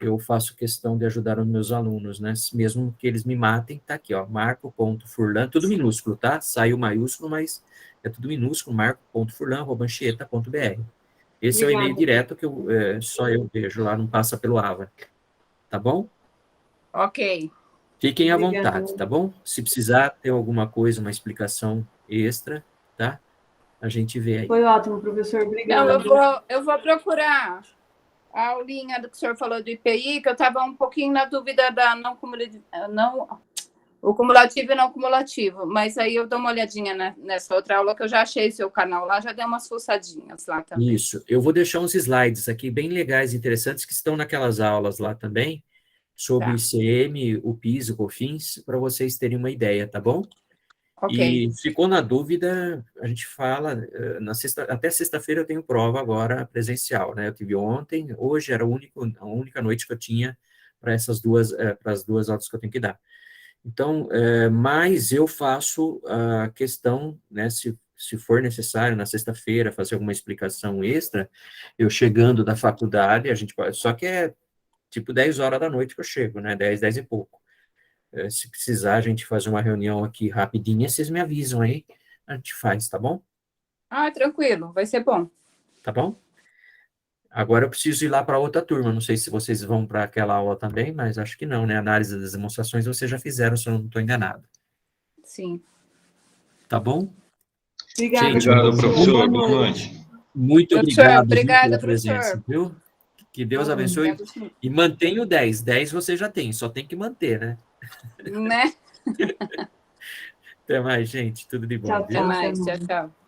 eu faço questão de ajudar os meus alunos, né? Mesmo que eles me matem, tá aqui, ó, marco.furlan, tudo minúsculo, tá? Saiu maiúsculo, mas é tudo minúsculo, marco.furlan@anchieta.br. Esse é o e-mail Obrigada. direto que só eu vejo lá, não passa pelo Ava, tá bom? Ok. Fiquem à Obrigada. vontade, tá bom? Se precisar ter alguma coisa, uma explicação extra, tá? a gente vê aí. Foi ótimo, professor. Não, Obrigada. eu vou procurar a aulinha do que o senhor falou do IPI, que eu estava um pouquinho na dúvida da o cumulativo e não cumulativo, mas aí eu dou uma olhadinha nessa outra aula, que eu já achei seu canal lá, já dei umas fuçadinhas lá também. Isso. Eu vou deixar uns slides aqui bem legais e interessantes que estão naquelas aulas lá também, sobre o ICM, o PIS, o COFINS, para vocês terem uma ideia, tá bom? Ok. E ficou na dúvida, a gente fala, até sexta-feira eu tenho prova agora presencial, né? Eu tive ontem, hoje era a única noite que eu tinha para as duas aulas que eu tenho que dar. Então, mas eu faço a questão, né, se for necessário, na sexta-feira, fazer alguma explicação extra, eu chegando da faculdade, a gente pode, só que é tipo 10 horas da noite que eu chego, né, 10 e pouco. Se precisar a gente fazer uma reunião aqui rapidinha, vocês me avisam aí, a gente faz, tá bom? Ah, tranquilo, vai ser bom. Tá bom? Agora eu preciso ir lá para outra turma, não sei se vocês vão para aquela aula também, mas acho que não, né? Análise das demonstrações vocês já fizeram, se eu não estou enganado. Sim. Tá bom? Obrigada, Gente, Obrigado, professor. Boa Boa noite. noite. muito Professor, obrigado, obrigada, pela presença, professor. viu? Que Deus abençoe. Obrigado, sim. E mantenha o 10. 10 você já tem, só tem que manter, né? Né? Até mais, gente. Tudo de bom, Tchau, viu? Até tchau. mais. Tchau, tchau.